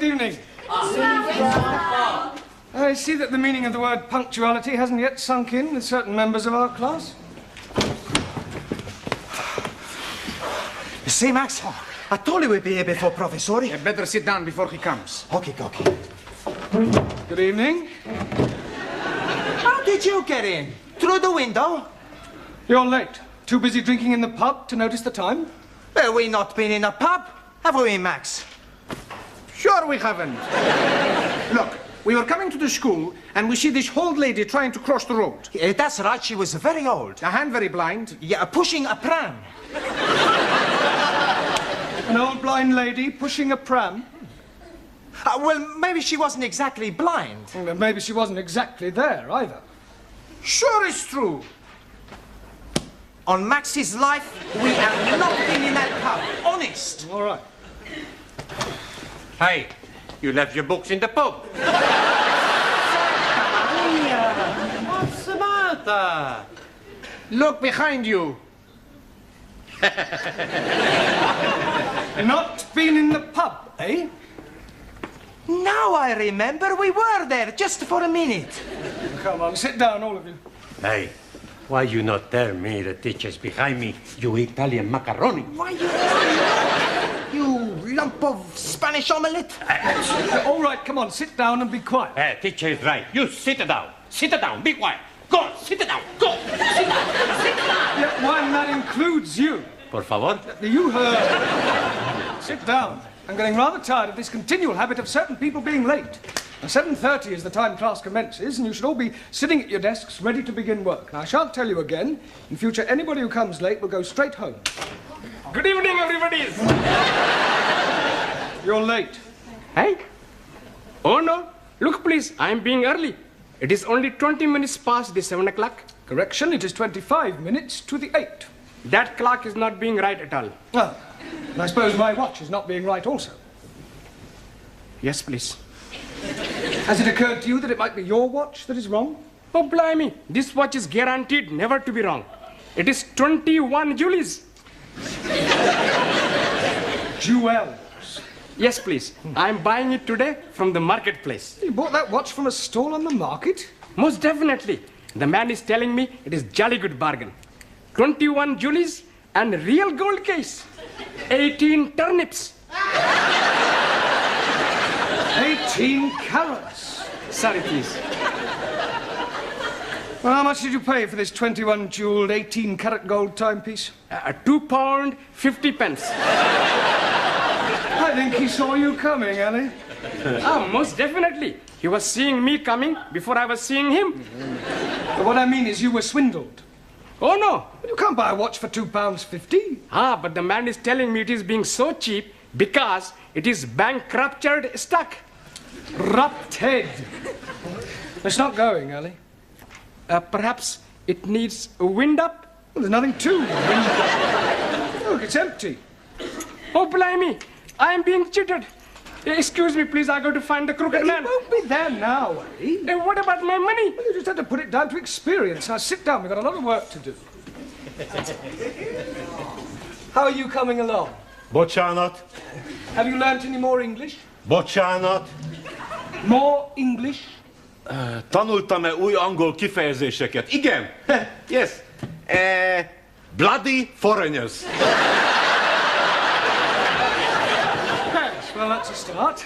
evening. I see that the meaning of the word punctuality hasn't yet sunk in with certain members of our class. You see, Max, I told you we'd be here before Professor. You better sit down before he comes. Okay. Good evening. How did you get in? Through the window? You're late. Too busy drinking in the pub to notice the time? Well, we not been in a pub, have we, Max? Sure we haven't. Look, we were coming to the school and we see this old lady trying to cross the road. That's right, she was very old. A hand very blind. Yeah, pushing a pram. An old blind lady pushing a pram? Well, maybe she wasn't exactly blind. Well, maybe she wasn't exactly there either. Sure it's true. On Max's life, we have not been in that pub. Honest. All right. Hey, you left your books in the pub. What's the matter? Look behind you. Not been in the pub, eh? Now I remember we were there just for a minute. Come on, sit down, all of you. Hey, why you not tell me the teacher's behind me, you Italian macaroni? Why you lump of Spanish omelette? All right, come on, sit down and be quiet. Hey, teacher is right. You sit down. Sit down. Be quiet. Go on, sit down. Go. Sit down. Sit down. Yeah, why, and that includes you. Por favor. You heard. Sit down. I'm getting rather tired of this continual habit of certain people being late. Now, 7:30 is the time class commences, and you should all be sitting at your desks ready to begin work. Now, I shan't tell you again. In future, anybody who comes late will go straight home. Good evening, everybody. You're late. Hey? Oh, no. Look, please, I'm being early. It is only 20 minutes past the 7 o'clock. Correction, it is 25 minutes to the 8. That clock is not being right at all. Ah, and I suppose my watch is not being right also. Yes, please. Has it occurred to you that it might be your watch that is wrong? Oh, blimey. This watch is guaranteed never to be wrong. It is 21 Julies. Jewels. Yes, please. I'm buying it today from the marketplace. You bought that watch from a stall on the market? Most definitely. The man is telling me it is jolly good bargain. 21 Julies and real gold case. 18 turnips. 18 carats. Sorry, please. Well, how much did you pay for this 21 jeweled 18 carat gold timepiece? £2.50. I think he saw you coming, Ellie. Most definitely. He was seeing me coming before I was seeing him. But what I mean is you were swindled. Oh, no. You can't buy a watch for £2.50. But the man is telling me it is being so cheap because it is bankrupted stock. Rupted. It's not going, Ellie. Perhaps it needs a wind up? Well, there's nothing to it. Look, it's empty. Oh, blimey. I am being cheated. Excuse me, please. I got to find the crooked man. It won't be there now, Ellie. What about my money? Well, you just had to put it down to experience. Now, sit down. We've got a lot of work to do. How are you coming along? Bocsánat. Have you learnt any more English? Bocsánat. More English? Tanultam-e új angol kifejezéseket? Igen. Yes. Bloody foreigners. Yes, well, that's a start.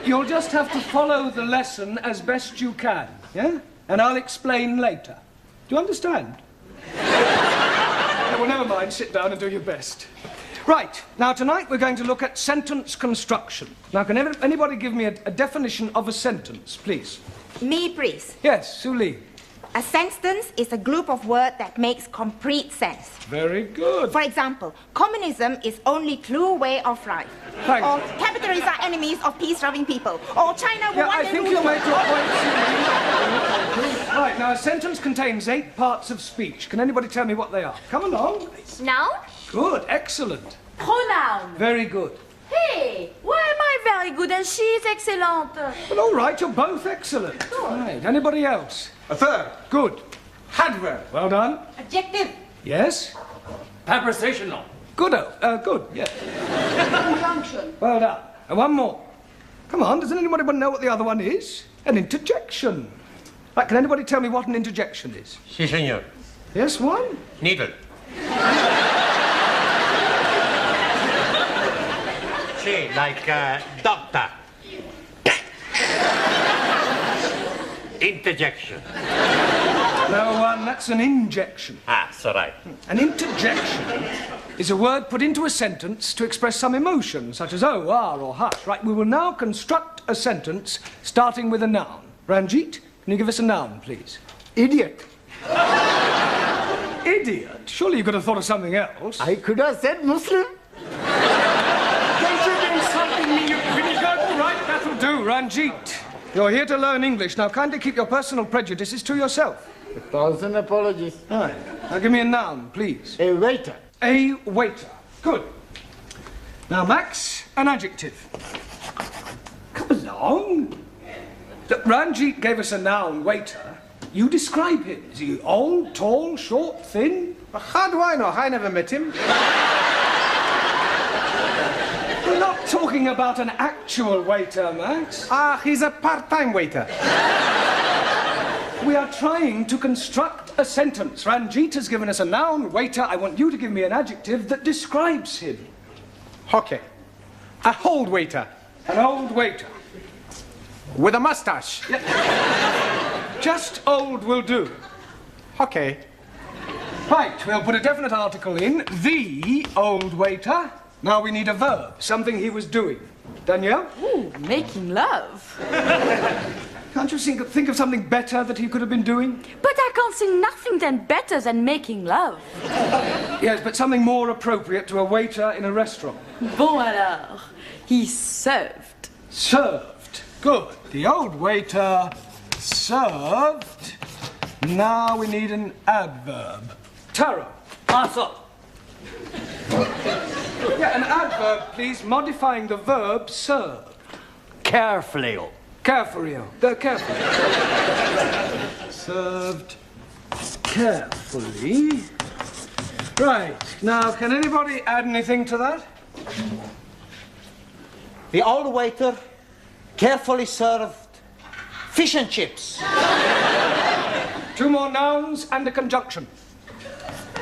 You'll just have to follow the lesson as best you can, yeah? And I'll explain later. Do you understand? Well, never mind. Sit down and do your best. Right. Now, tonight we're going to look at sentence construction. Now, can anybody give me a definition of a sentence, please? Me, please. Yes, Suli. A sentence is a group of words that makes complete sense. Very good. For example, communism is only true way of life. Thank Or you. capitalists are enemies of peace-loving people. Or China will Yeah, one I day think rule you'll the make your world. point, Suli. Right, now, a sentence contains 8 parts of speech. Can anybody tell me what they are? Come along. Noun? Good, excellent. Pronoun. Very good. Hey, why am I very good and she's excellent? Well, all right, you're both excellent. Right, anybody else? A third. Good. Adverb. Well done. Adjective. Yes? Prepositional. Good, good, yeah. Conjunction. Well done. And one more. Come on, does anybody know what the other one is? An interjection. Right, can anybody tell me what an interjection is? Si, senor. Yes, one? Needle. Si, like doctor. Interjection. No, that's an injection. Ah, so right. An interjection is a word put into a sentence to express some emotion, such as oh, ah, or hush. Right, we will now construct a sentence starting with a noun. Ranjit, can you give us a noun, please? Idiot. Idiot? Surely you could have thought of something else. I could have said Muslim. Don't you be insulting me, you pretty girl. All right, that'll do, Ranjit. You're here to learn English. Now, kindly keep your personal prejudices to yourself. 1,000 apologies. All right. Now, give me a noun, please. A waiter. A waiter. Good. Now, Max, an adjective. Come along. Look, Ranjit gave us a noun, waiter. You describe him. Is he old, tall, short, thin? How do I know? I never met him. We're not talking about an actual waiter, Max. Ah, he's a part-time waiter. We are trying to construct a sentence. Ranjit has given us a noun, waiter. I want you to give me an adjective that describes him. Okay. A old waiter. An old waiter. With a mustache. Just old will do. Okay. Right, we'll put a definite article in. The old waiter. Now we need a verb, something he was doing. Danielle? Ooh, making love. Can't you think of something better that he could have been doing? But I can't think nothing then better than making love. Yes, but something more appropriate to a waiter in a restaurant. Bon alors, he served. Served. Good. The old waiter served. Now we need an adverb. Taro. Answer. Yeah, an adverb, please, modifying the verb serve. Carefully. Carefully. Carefully. Served carefully. Right. Now, can anybody add anything to that? The old waiter carefully served fish and chips. Two more nouns and a conjunction.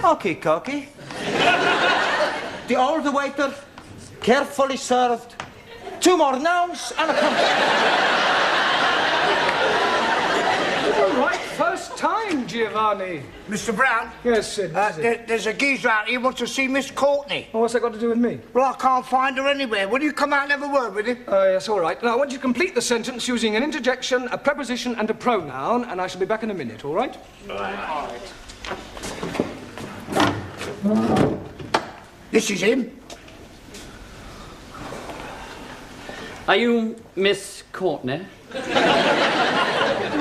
Okay, Cocky. The old waiter carefully served two more nouns and a conjunction. All right, first time, Giovanni. Mr. Brown? Yes, Sid. There's a geezer out here who wants to see Miss Courtney. Well, what's that got to do with me? Well, I can't find her anywhere. Will you come out and have a word with him? Yes, all right. Now, I want you to complete the sentence using an interjection, a preposition, and a pronoun, and I shall be back in a minute, all right? All right. This is him. Are you Miss Courtney? Do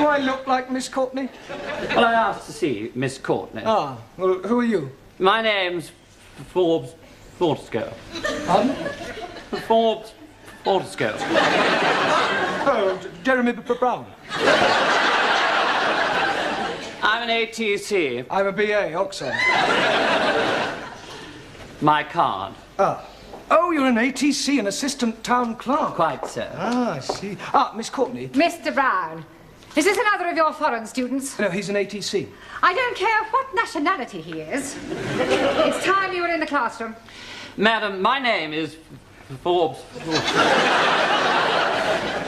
I look like Miss Courtney? Well, I asked to see Miss Courtney. Ah, well, who are you? My name's Forbes Fortescue. Pardon? Forbes Fortescue. Oh, Jeremy Brown. I'm an ATC. I'm a BA, Oxford. My card. Ah. Oh, you're an ATC, an assistant town clerk. Quite so. Ah, I see. Ah, Miss Courtney. Mr. Brown, is this another of your foreign students? No, he's an ATC. I don't care what nationality he is. It's time you were in the classroom. Madam, my name is Forbes.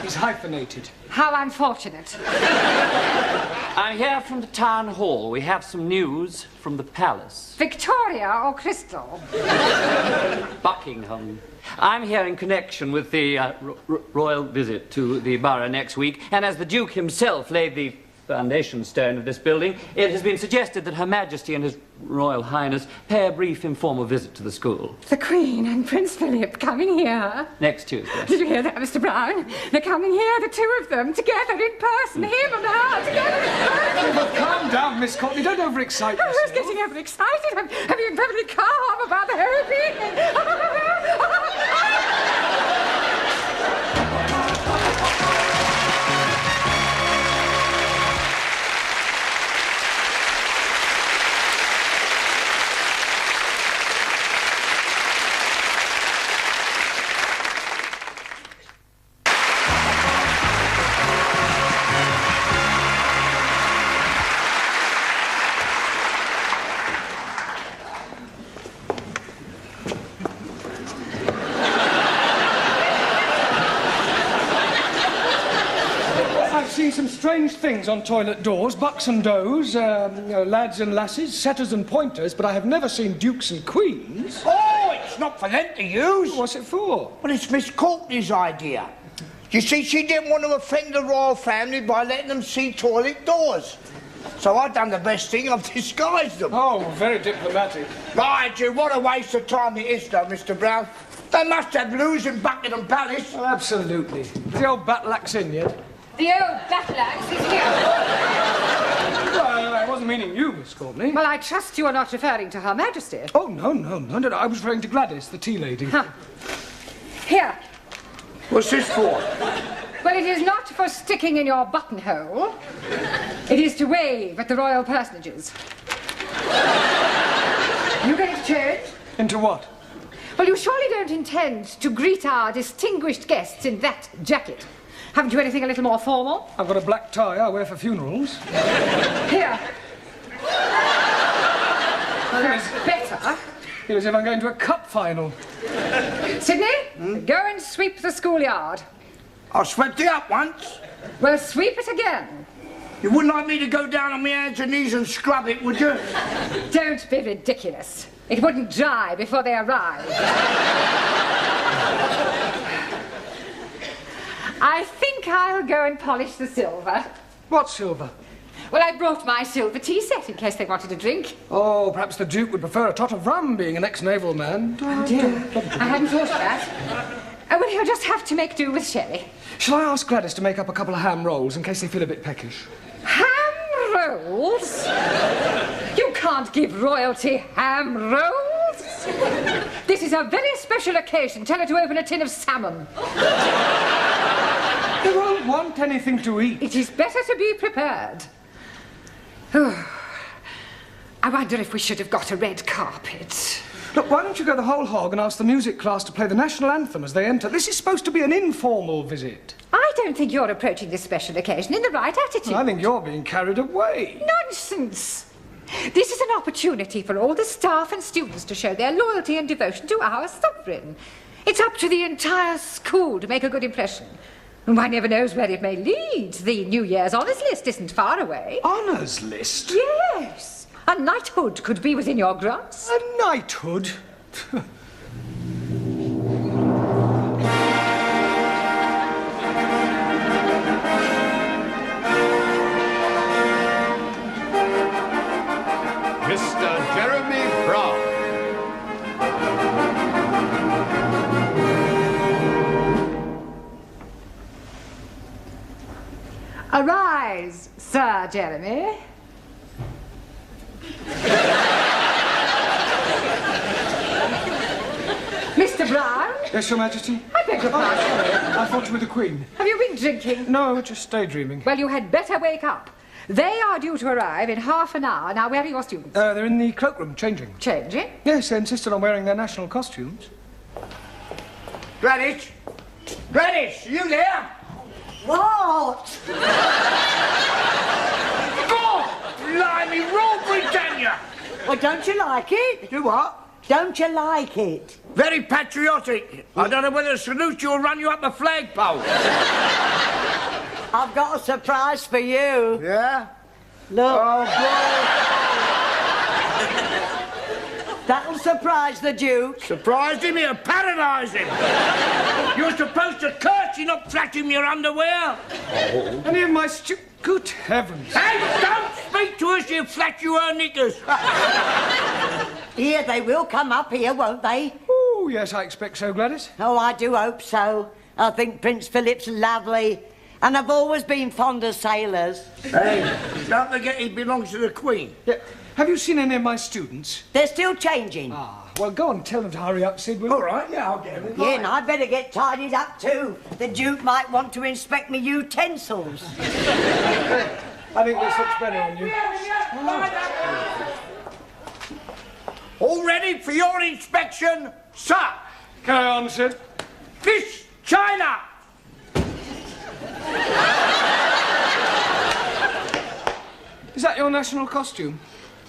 He's hyphenated. How unfortunate. I'm here from the town hall. We have some news from the palace. Victoria or Crystal? Buckingham. I'm here in connection with the royal visit to the borough next week, and as the Duke himself laid the foundation stone of this building, it has been suggested that Her Majesty and His Royal Highness pay a brief informal visit to the school. The Queen and Prince Philip coming here. Next Tuesday. Did you hear that, Mr. Brown? They're coming here, the two of them, together in person, him and her, together in person. Well, calm down, Miss Courtney. Don't overexcite yourself. I was getting overexcited. I'm being perfectly calm about the whole thing. strange things on toilet doors, bucks and does, lads and lasses, setters and pointers, but I have never seen dukes and queens. Oh, it's not for them to use. What's it for? Well, it's Miss Courtney's idea. You see, she didn't want to offend the royal family by letting them see toilet doors. So I've done the best thing, I've disguised them. Oh, very diplomatic. Mind you, what a waste of time it is, though, Mr. Brown. They must have loos in Buckingham Palace. Oh, absolutely. Is the old battle axe in yet? The old battle axe is here. Well, I wasn't meaning you, Miss Courtney. Well, I trust you are not referring to Her Majesty. Oh, no. I was referring to Gladys, the tea lady. Huh. Here. What's this for? Well, it is not for sticking in your buttonhole. It is to wave at the royal personages. You get it changed? Into what? Well, you surely don't intend to greet our distinguished guests in that jacket. Haven't you anything a little more formal? I've got a black tie I wear for funerals. Here. Well, that's better. Feel as if I'm going to a cup final. Sydney, go and sweep the schoolyard. I swept it up once. Well, sweep it again. You wouldn't like me to go down on my hands and knees and scrub it, would you? Don't be ridiculous. It wouldn't dry before they arrived. I think I'll go and polish the silver. What silver? Well, I brought my silver tea set in case they wanted a drink. Oh, perhaps the Duke would prefer a tot of rum, being an ex-naval man. Oh, dear. I hadn't thought of that. Oh, well, he'll just have to make do with sherry. Shall I ask Gladys to make up a couple of ham rolls in case they feel a bit peckish? Ham rolls? You can't give royalty ham rolls. This is a very special occasion. Tell her to open a tin of salmon. They won't want anything to eat. It is better to be prepared. I wonder if we should have got a red carpet. Look, why don't you go the whole hog and ask the music class to play the national anthem as they enter? This is supposed to be an informal visit. I don't think you're approaching this special occasion in the right attitude. I think you're being carried away. Nonsense! This is an opportunity for all the staff and students to show their loyalty and devotion to our sovereign. It's up to the entire school to make a good impression. And one never knows where it may lead. The New Year's honours list isn't far away. Honours list? Yes. A knighthood could be within your grasp. A knighthood? Mr. Jeremy Brown. Arise, Sir Jeremy. Mr. Brown? Yes, Your Majesty? I beg your pardon. I thought you were the Queen. Have you been drinking? No, just daydreaming. Well, you had better wake up. They are due to arrive in half an hour. Now, where are your students? They're in the cloakroom, changing. Changing? Yes, they insisted on wearing their national costumes. Gladys? Gladys, you there? What? God! Blimey, Rule Britannia! Well, don't you like it? Do what? Don't you like it? Very patriotic. I don't know whether to salute you or run you up a flagpole. I've got a surprise for you. Yeah? Look. Oh, That'll surprise the Duke. surprised him, he'll paralyse him. You're supposed to curse, you not flash him your underwear. Any of my Good heavens. Hey, don't speak to us, you flash you her knickers. Here, they will come up here, won't they? Oh, yes, I expect so, Gladys. Oh, I do hope so. I think Prince Philip's lovely. And I've always been fond of sailors. Hey, don't forget he belongs to the Queen. Yeah. Have you seen any of my students? They're still changing. Ah, well, go on, tell them to hurry up, Sid, will you? All right, yeah, I'll get them. Yeah, and I'd better get tidied up too. The Duke might want to inspect me utensils. I think this looks better on you. All ready for your inspection, sir? Carry on, Sid. Fish, China. Is that your national costume?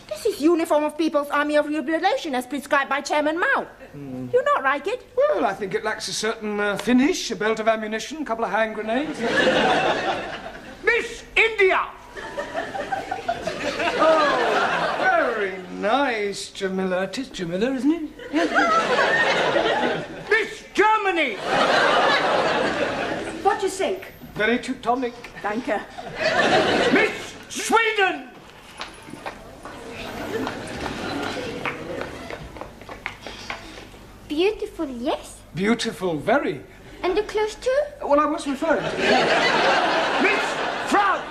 This is uniform of People's Army of Liberation as prescribed by Chairman Mao. You not like it? Well, I think it lacks a certain finish, a belt of ammunition, a couple of hand grenades. This is nice, Jamila. It is Jamila, isn't it? Miss Germany! What do you think? Very Teutonic. Danke. Miss Sweden! Beautiful, yes. Beautiful, very. And the clothes too? Well, I was referring to... Miss France!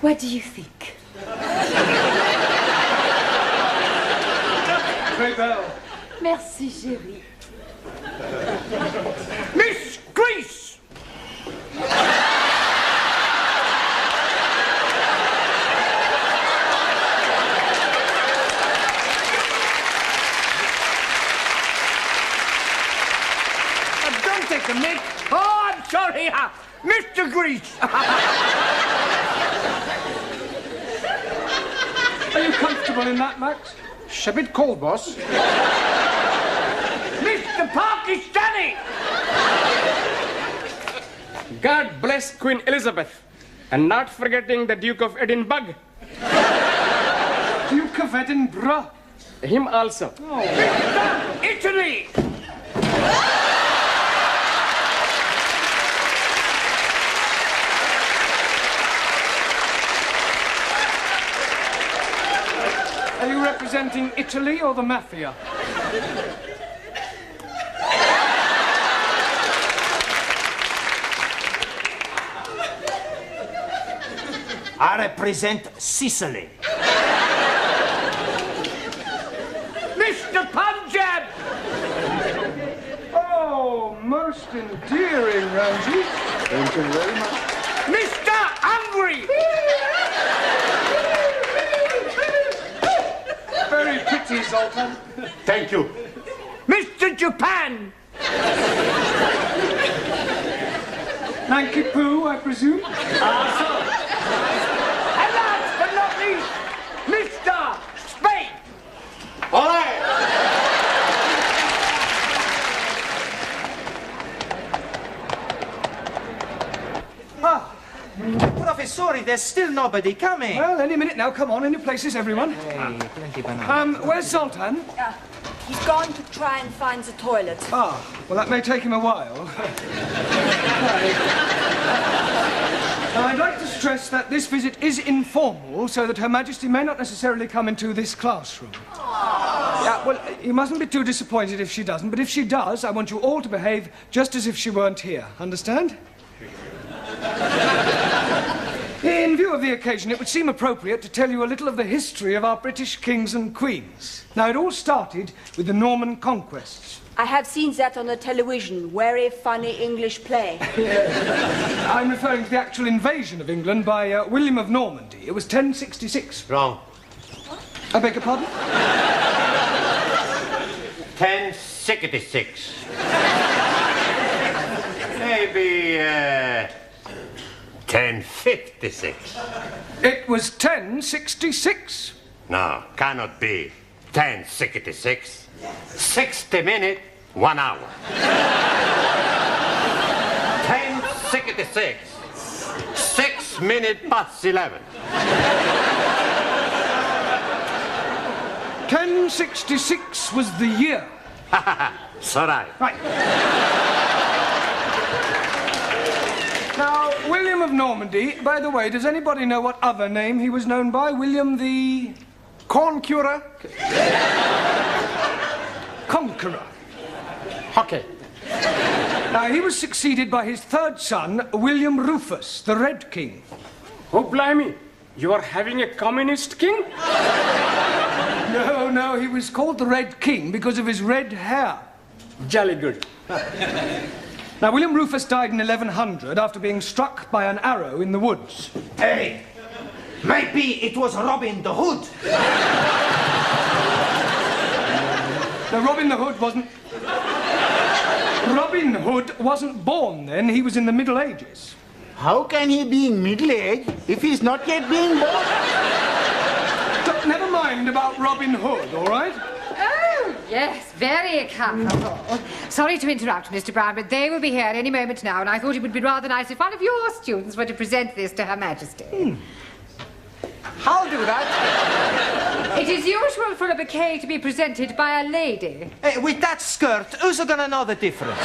What do you think? Très belle. Merci, chérie. Miss Greece! Don't take the mic. Oh, I'm sorry, Mr. Greece! Are you comfortable in that, Max? It's a bit cold, boss. Mr. Pakistani! God bless Queen Elizabeth. And not forgetting the Duke of Edinburgh. Duke of Edinburgh. Him also. Italy! Are you representing Italy or the mafia? I represent Sicily. Mr. Punjab! Oh, most endearing, Ramsey. Thank you very much. Mr. Hungary! Very pretty, Zoltan. Thank you. Mr. Japan! Nanky Poo, I presume? And last but not least, Mr. Spain! All right. Professori, there's still nobody coming. Well, any minute now. Come on, in your places, everyone. Hey, plenty banana. Where's Zoltan? He's gone to try and find the toilet. Ah, well, that may take him a while. Now, I'd like to stress that this visit is informal, so that Her Majesty may not necessarily come into this classroom. Yeah, well, you mustn't be too disappointed if she doesn't, but if she does, I want you all to behave just as if she weren't here. Understand? In view of the occasion, it would seem appropriate to tell you a little of the history of our British kings and queens. Now, it all started with the Norman conquests. I have seen that on the television. Very funny English play. I'm referring to the actual invasion of England by William of Normandy. It was 1066. Wrong. I beg your pardon? 1066. Maybe, 1056. It was 1066. No, cannot be 1066. 60 minutes, 1 hour. 1066. 6 minutes past 11. 1066 was the year. So right. Right. Now, William of Normandy, by the way, does anybody know what other name he was known by? William the... Corn curer. Conqueror. Okay. Now, he was succeeded by his third son, William Rufus, the Red King. Oh, blimey. You are having a communist king? No, no, he was called the Red King because of his red hair. Jolly good. Now, William Rufus died in 1100 after being struck by an arrow in the woods. Hey, maybe it was Robin the Hood. Now, Robin Hood wasn't born then. He was in the Middle Ages. How can he be in middle age if he's not yet being born? But never mind about Robin Hood, all right? Oh, yes, very comfortable. Sorry to interrupt, Mr. Brown, but they will be here any moment now, and I thought it would be rather nice if one of your students were to present this to Her Majesty. do that. It is usual for a bouquet to be presented by a lady. Hey, with that skirt, who's gonna know the difference?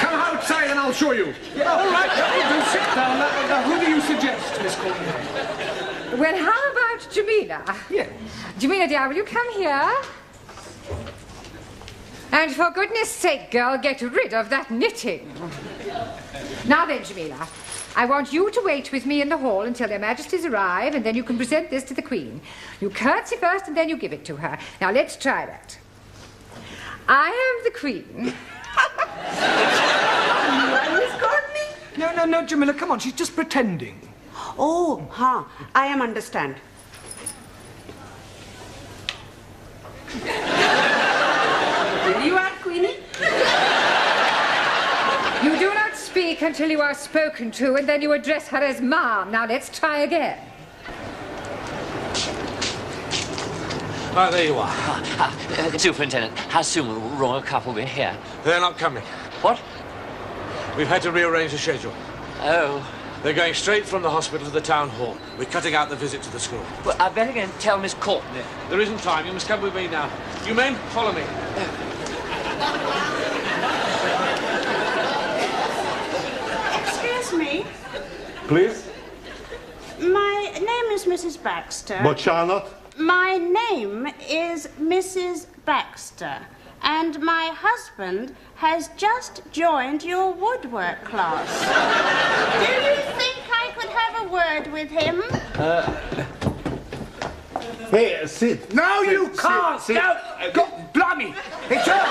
Come outside and I'll show you. Yeah, all right, do sit down. Now, who do you suggest, Miss Courtney? Well, how about Jamila? Yes. Jamila, dear, will you come here? And for goodness sake, girl, get rid of that knitting. Now then, Jamila, I want you to wait with me in the hall until their Majesties arrive, and then you can present this to the Queen. You curtsy first, and then you give it to her. Now, let's try that. I am the Queen. Miss Courtney? No, Jamila, come on, she's just pretending. Oh, I am understand. Will you act, Queenie? You do not speak until you are spoken to, and then you address her as Mom. Now, let's try again. Oh, there you are. Superintendent, how soon will the royal couple be here? They're not coming. What? We've had to rearrange the schedule. Oh. They're going straight from the hospital to the town hall. We're cutting out the visit to the school. Well, I better go and tell Miss Courtney. There isn't time. You must come with me now. You men, follow me. Excuse me. Please? My name is Mrs. Baxter. But Charlotte? My name is Mrs. Baxter. And my husband has just joined your woodwork class. Do you think I could have a word with him? Hey, sit. No, Sit, you sit, can't. sit. No, go, blimey. It's her.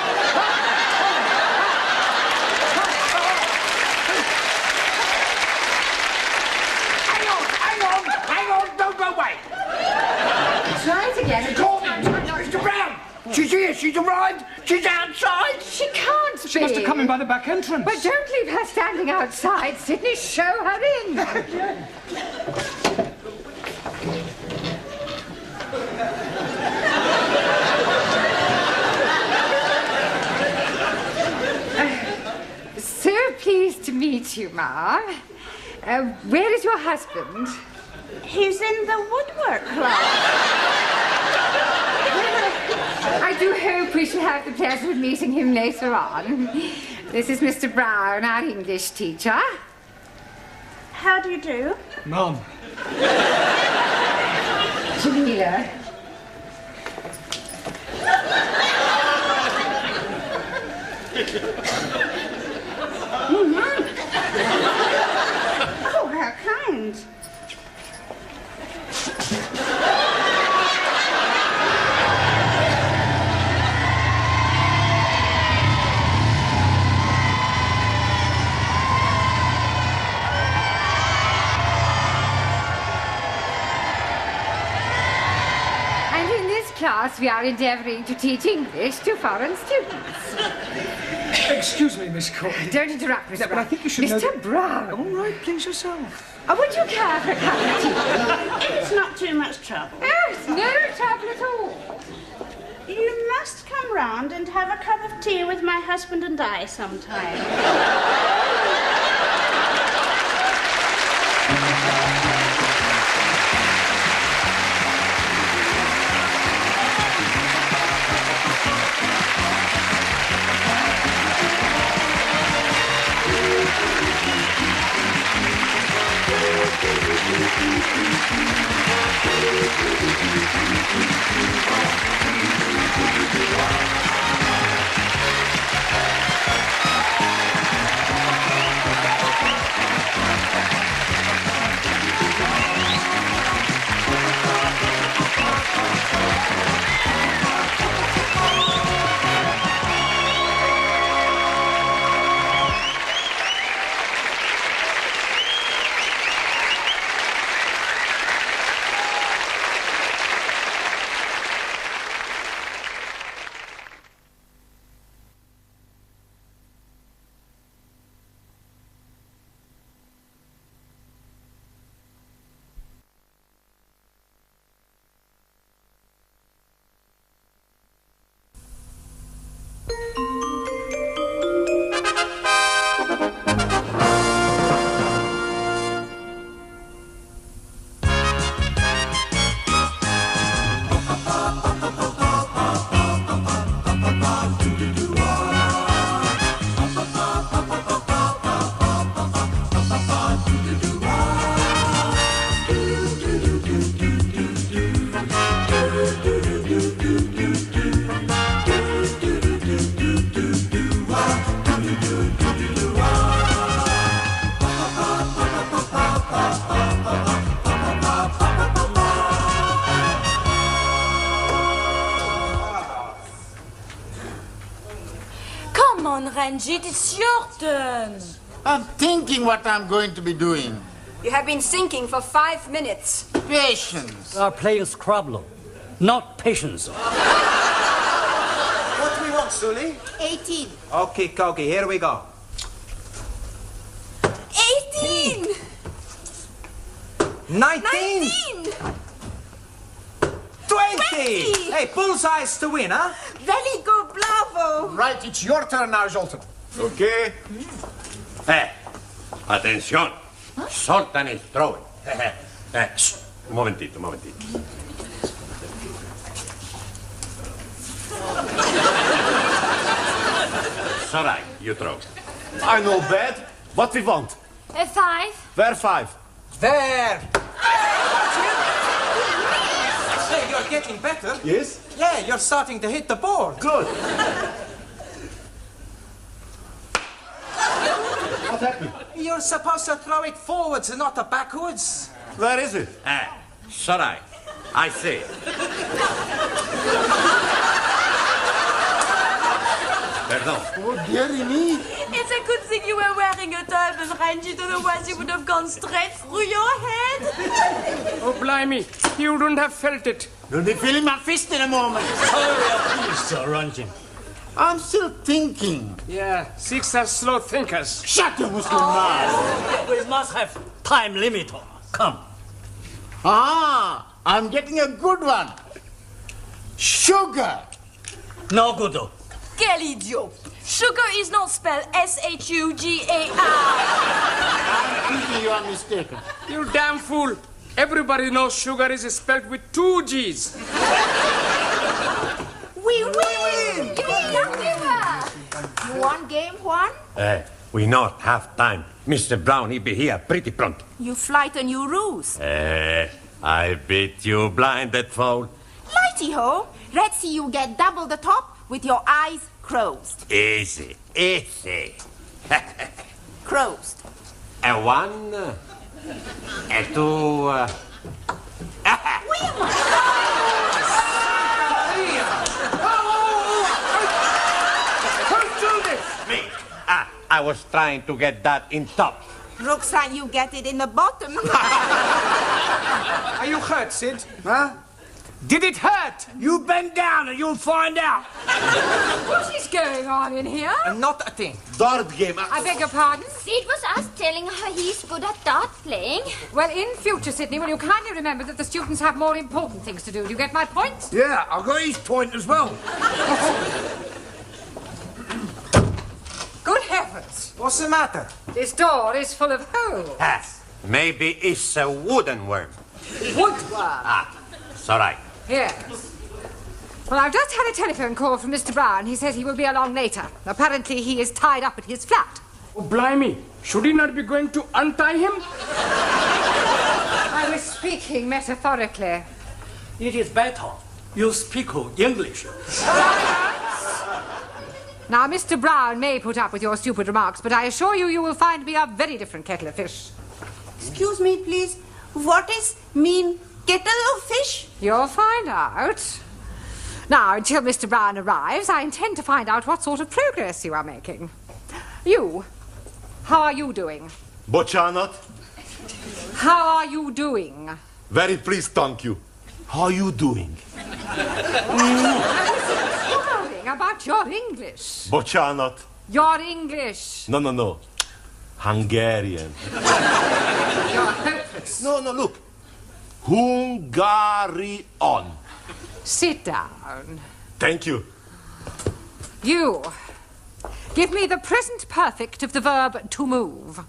Hang on, don't go away. Try it again. Mr. Brown, she's here, she's arrived, she's outside. She can't She must have come in by the back entrance. But don't leave her standing outside, Sydney. Show her in. So pleased to meet you, Ma. Where is your husband? He's in the woodwork class. I do hope we shall have the pleasure of meeting him later on. This is Mr. Brown, our English teacher. How do you do? Mom. Jamila. Oh, how kind. And in this class, we are endeavouring to teach English to foreign students. Excuse me, Miss Courtney. Don't interrupt, Mr. Yeah, but I think you should know Mr. that- Brown. All right, please yourself. Would you care for a cup of tea? It's not too much trouble. Oh, it's no trouble at all. You must come round and have a cup of tea with my husband and I sometime. on, Ranjit. It's your turn. I'm thinking what I'm going to be doing. You have been thinking for 5 minutes. Patience. We are playing Scrabble, not patience. What do we want, Sully? 18. Okay, Coggy, here we go. 18! 19! 20! Hey, bullseye's to win, huh? Very good, bravo. Right, it's your turn now, Zoltan. Okay. Atención. Soltan is throwing. Un momentito, un momentito. Sorry, you throw. I know bad. What we want? A 5. Where 5? There! Hey, you're getting better. Yes? Yeah, you're starting to hit the board. Good. What happened? You're supposed to throw it forwards and not backwards. Where is it? Sorry, I see. Pardon. Oh, dearie me. It's a good thing you were wearing a turban, Ranjit, otherwise you would have gone straight through your head. Oh, blimey. You wouldn't have felt it. You'll be feeling my fist in a moment. Hurry up, please, Sir Ranjit. I'm still thinking. Yeah, Sikhs are slow thinkers. Shut your Muslim mouth. We must have time limit. Come. Ah, I'm getting a good one. Sugar. No good. Quel idiot! Sugar is not spelled S-H-U-G-A-R. I'm thinking you are mistaken. You damn fool. Everybody knows sugar is spelled with 2 G's. We win! You won game 1? We not have time. Mr. Brown, he be here pretty pronto. You frighten you ruse. I beat you blinded fool. Righty-ho. Let's see you get double the top with your eyes closed. Easy, easy. Closed. A 1, a 2. Me. I was trying to get that in top. Roxanne, you get it in the bottom. Are you hurt, Sid? Huh? Did it hurt? You bend down and you'll find out. What is going on in here? Not a thing. Dart game. I beg your pardon? It was us telling her he's good at dart playing. Well, in future, Sydney, will you kindly remember that the students have more important things to do? Do you get my point? Yeah, I've got his point as well. Good heavens! What's the matter? This door is full of holes. Maybe it's a wooden worm. Woodworm. It's all right. Yes. Well, I've just had a telephone call from Mr. Brown. He says he will be along later. Apparently, he is tied up at his flat. Oh, blimey. Should he not be going to untie him? I was speaking metaphorically. It is better. You speak English. Now, Mr. Brown may put up with your stupid remarks, but I assure you, you will find me a very different kettle of fish. Excuse me, please. What is mean kettle of fish? You'll find out. Now, until Mr. Brown arrives, I intend to find out what sort of progress you are making. You, how are you doing? Bochanat. How are you doing? Very pleased, thank you. How are you doing? Worrying about your English. Bochanat. Your English. No. Hungarian. You're hopeless. No, look. Hungarian. Sit down. Thank you. You, give me the present perfect of the verb to move.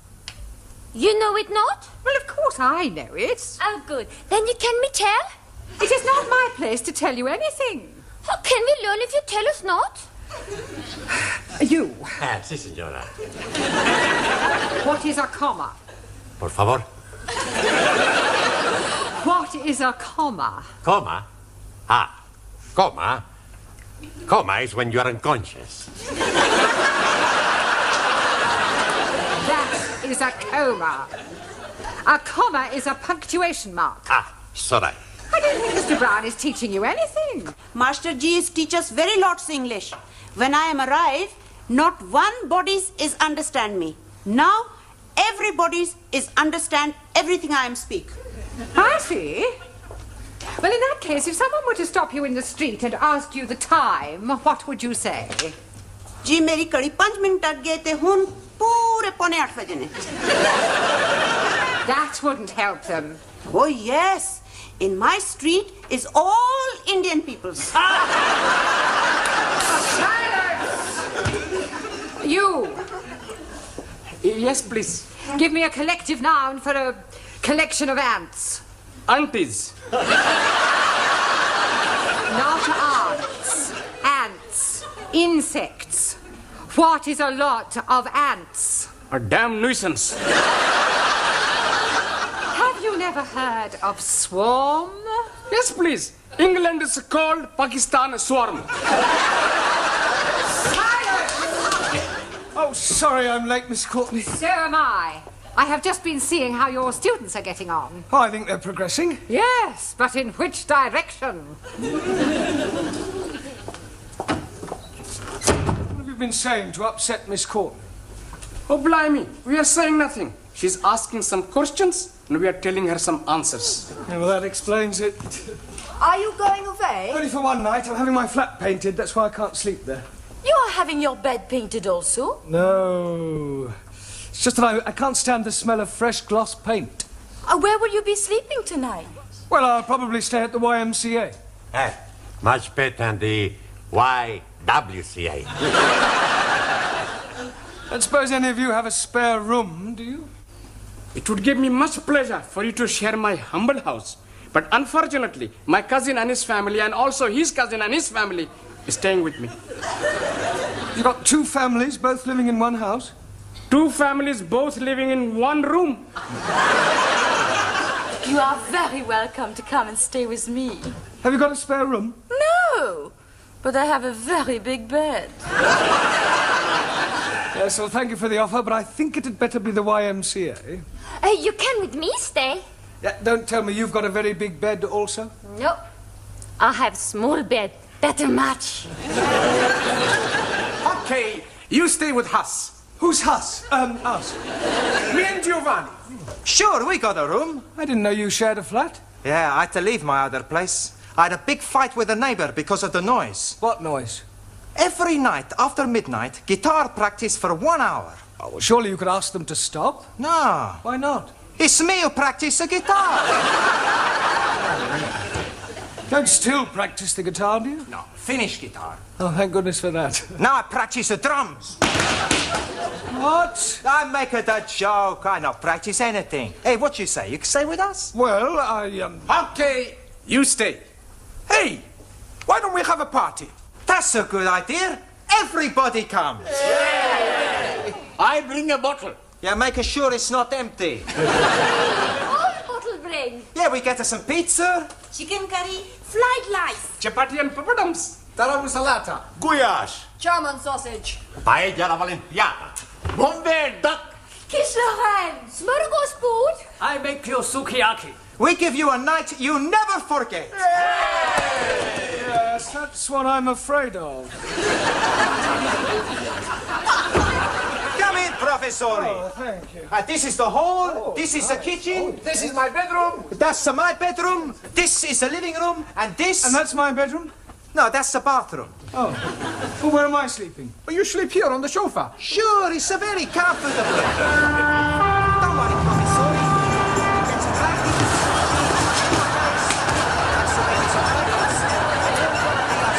You know it not? Well, of course I know it. Oh, good. Then you can me tell? It is not my place to tell you anything. How can we learn if you tell us not? You. Si, señora. What is a comma? Por favor. What is a comma? Coma? Coma? Coma is when you are unconscious. That is a coma. A comma is a punctuation mark. Sorry. I don't think Mr. Brown is teaching you anything. Master G is teach us very lots English. When I am arrive, Not one body's is understand me. Now, everybody's is understand everything I am speak. I see. Well, in that case, if someone were to stop you in the street and ask you the time, what would you say? जी मेरी कड़ी 5 minute अट गए थे हुन पूरे 7:45 बजे ने. That wouldn't help them. Oh yes, in my street is all Indian peoples. You. Yes, please. Give me a collective noun for a collection of ants. Aunties. Not ants. Ants. Insects. What is a lot of ants? A damn nuisance. Have you never heard of swarm? Yes, please. England is called Pakistan swarm. Oh, sorry I'm late, Miss Courtney. So am I. I have just been seeing how your students are getting on. Oh, I think they're progressing. Yes, but in which direction? What have you been saying to upset Miss Courtney? Oh, blimey. We are saying nothing. She's asking some questions, and we are telling her some answers. Yeah, well, that explains it. Are you going away? Only for one night. I'm having my flat painted. That's why I can't sleep there. You are having your bed painted also? No. It's just that I can't stand the smell of fresh gloss paint. Where will you be sleeping tonight? Well, I'll probably stay at the YMCA. Much better than the YWCA. I don't suppose any of you have a spare room, do you? It would give me much pleasure for you to share my humble house. But unfortunately, my cousin and his family, and also his cousin and his family, is staying with me. You've got 2 families, both living in one house? 2 families, both living in one room. You are very welcome to come and stay with me. Have you got a spare room? No, but I have a very big bed. Yes, well, thank you for the offer, but I think it'd better be the YMCA. You can with me stay. Yeah, don't tell me you've got a very big bed also? No, I have small bed. Better match. Okay, you stay with Huss. Who's Huss? Us. Me and Giovanni. Sure, we got a room. I didn't know you shared a flat. Yeah, I had to leave my other place. I had a big fight with a neighbor because of the noise. What noise? Every night after midnight, guitar practice for 1 hour. Oh, well, surely you could ask them to stop. No. Why not? It's me who practice the guitar. Don't still practice the guitar, do you? No, finish guitar. Oh, thank goodness for that. Now I practice the drums. What? I make it a joke. I don't practice anything. Hey, what you say? You can stay with us? Well, Okay, you stay. Hey, why don't we have a party? That's a good idea. Everybody comes. I bring a bottle. Yeah, make sure it's not empty. What bottle bring? Yeah, we get us some pizza. Chicken curry, fried rice, Chapati and papadums. Taram salata. Guyash. German sausage, Paella alla Valentiana. Bombay duck. Kisloren, smorgasbord. I make you sukiyaki. We give you a night you never forget. yes, that's what I'm afraid of. Come in, Professor. Oh, thank you. This is the hall. This is the kitchen. This is my bedroom. That's my bedroom. This is the living room. And this... And that's my bedroom? No, that's the bathroom. Oh. Well, where am I sleeping? Well, you sleep here on the sofa. Sure, it's a very comfortable. Don't worry, Professor. Get some blankets. That's the way it's as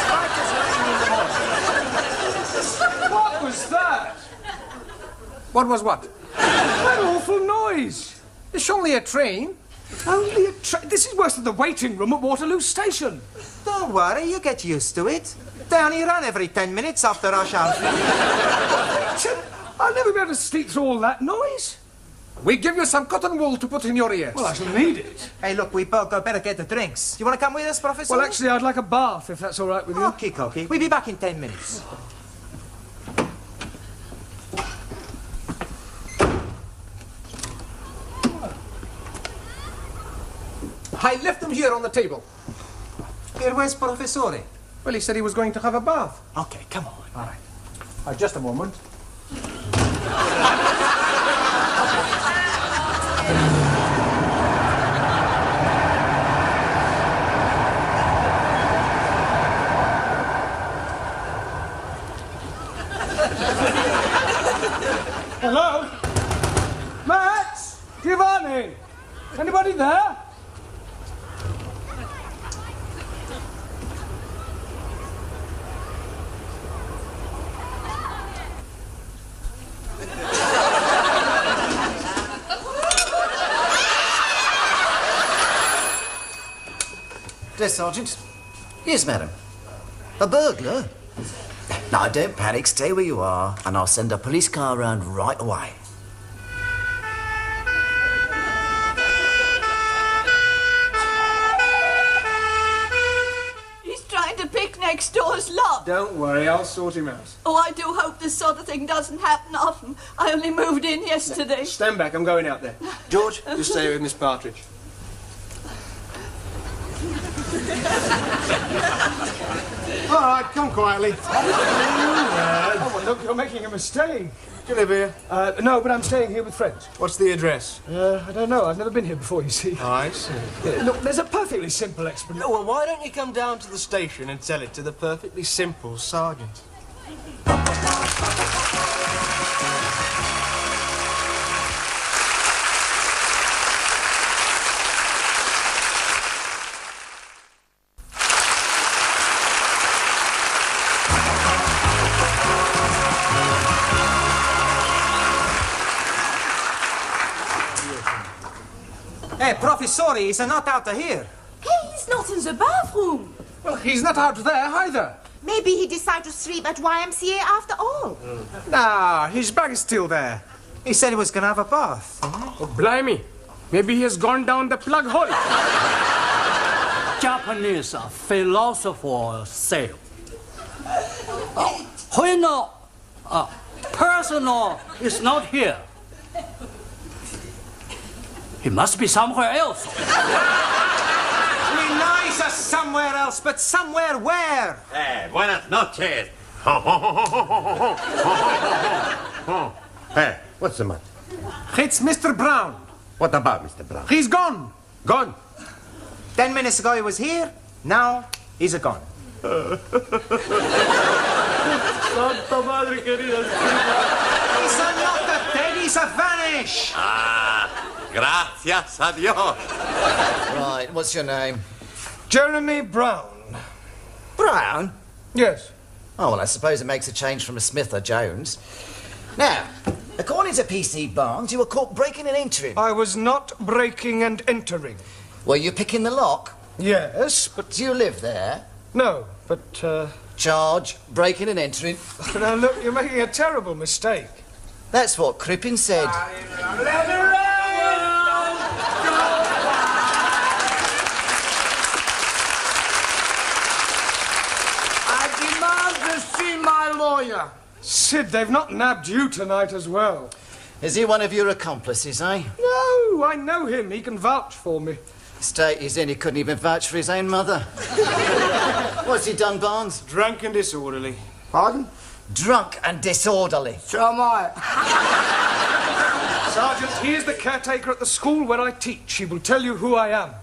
bright as rain in the morning. What was that? What was what? That awful noise. It's only a train. Only a train? This is worse than the waiting room at Waterloo Station. Don't worry, you get used to it. They only run every 10 minutes after rush hour. I'll never be able to sleep through all that noise. We give you some cotton wool to put in your ears. Well, I shall need it. Hey, look, we both better get the drinks. You want to come with us, Professor? Well, actually, I'd like a bath, if that's all right with you. Okay. We'll be back in 10 minutes. I left them here on the table. Here, where's Professore? Well, he said he was going to have a bath. Okay, come on. All right. Just a moment. Hello? Max? Giovanni? Anybody there? Desk Sergeant. Yes, madam. A burglar? No, don't panic. Stay where you are, and I'll send a police car around right away. He's trying to pick next door's lock. Don't worry, I'll sort him out. Oh, I do hope this sort of thing doesn't happen often. I only moved in yesterday. Stand back, I'm going out there. George, you stay with Miss Partridge. All right, come quietly. Oh, well, look, you're making a mistake. Do you live here? No, but I'm staying here with friends. What's the address? I don't know. I've never been here before, you see. Oh, I see. Look, there's a perfectly simple explanation. Well, why don't you come down to the station and tell it to the perfectly simple sergeant? Hey, Professore, he's not out of here. Hey, he's not in the bathroom. Well, he's not out there either. Maybe he decided to sleep at YMCA after all. Nah, his bag is still there. He said he was going to have a bath. Oh, blimey. Maybe he has gone down the plug hole. Japanese philosopher say, when a person is not here, he must be somewhere else. We know he's somewhere else, but somewhere where? Buenas noches. Hey, what's the matter? It's Mr. Brown. What about Mr. Brown? He's gone. Gone. 10 minutes ago he was here, now he's gone. Santa Madre querida. He's not dead, he's vanished. Gracias a Dios. Right, what's your name? Jeremy Brown. Brown? Yes. Oh, well, I suppose it makes a change from a Smith or Jones. Now, according to PC Barnes, you were caught breaking and entering. I was not breaking and entering. Were you picking the lock? Yes, but... Do you live there? No, but, Charge, breaking and entering. Now, look, you're making a terrible mistake. That's what Crippen said. I demand to see my lawyer. Sid, they've not nabbed you tonight as well. Is he one of your accomplices, eh? No, I know him. He can vouch for me. The state he's in, he couldn't even vouch for his own mother. What's he done, Barnes? Drunk and disorderly. Pardon? Drunk and disorderly. So am I. Sergeant, he is the caretaker at the school where I teach. He will tell you who I am.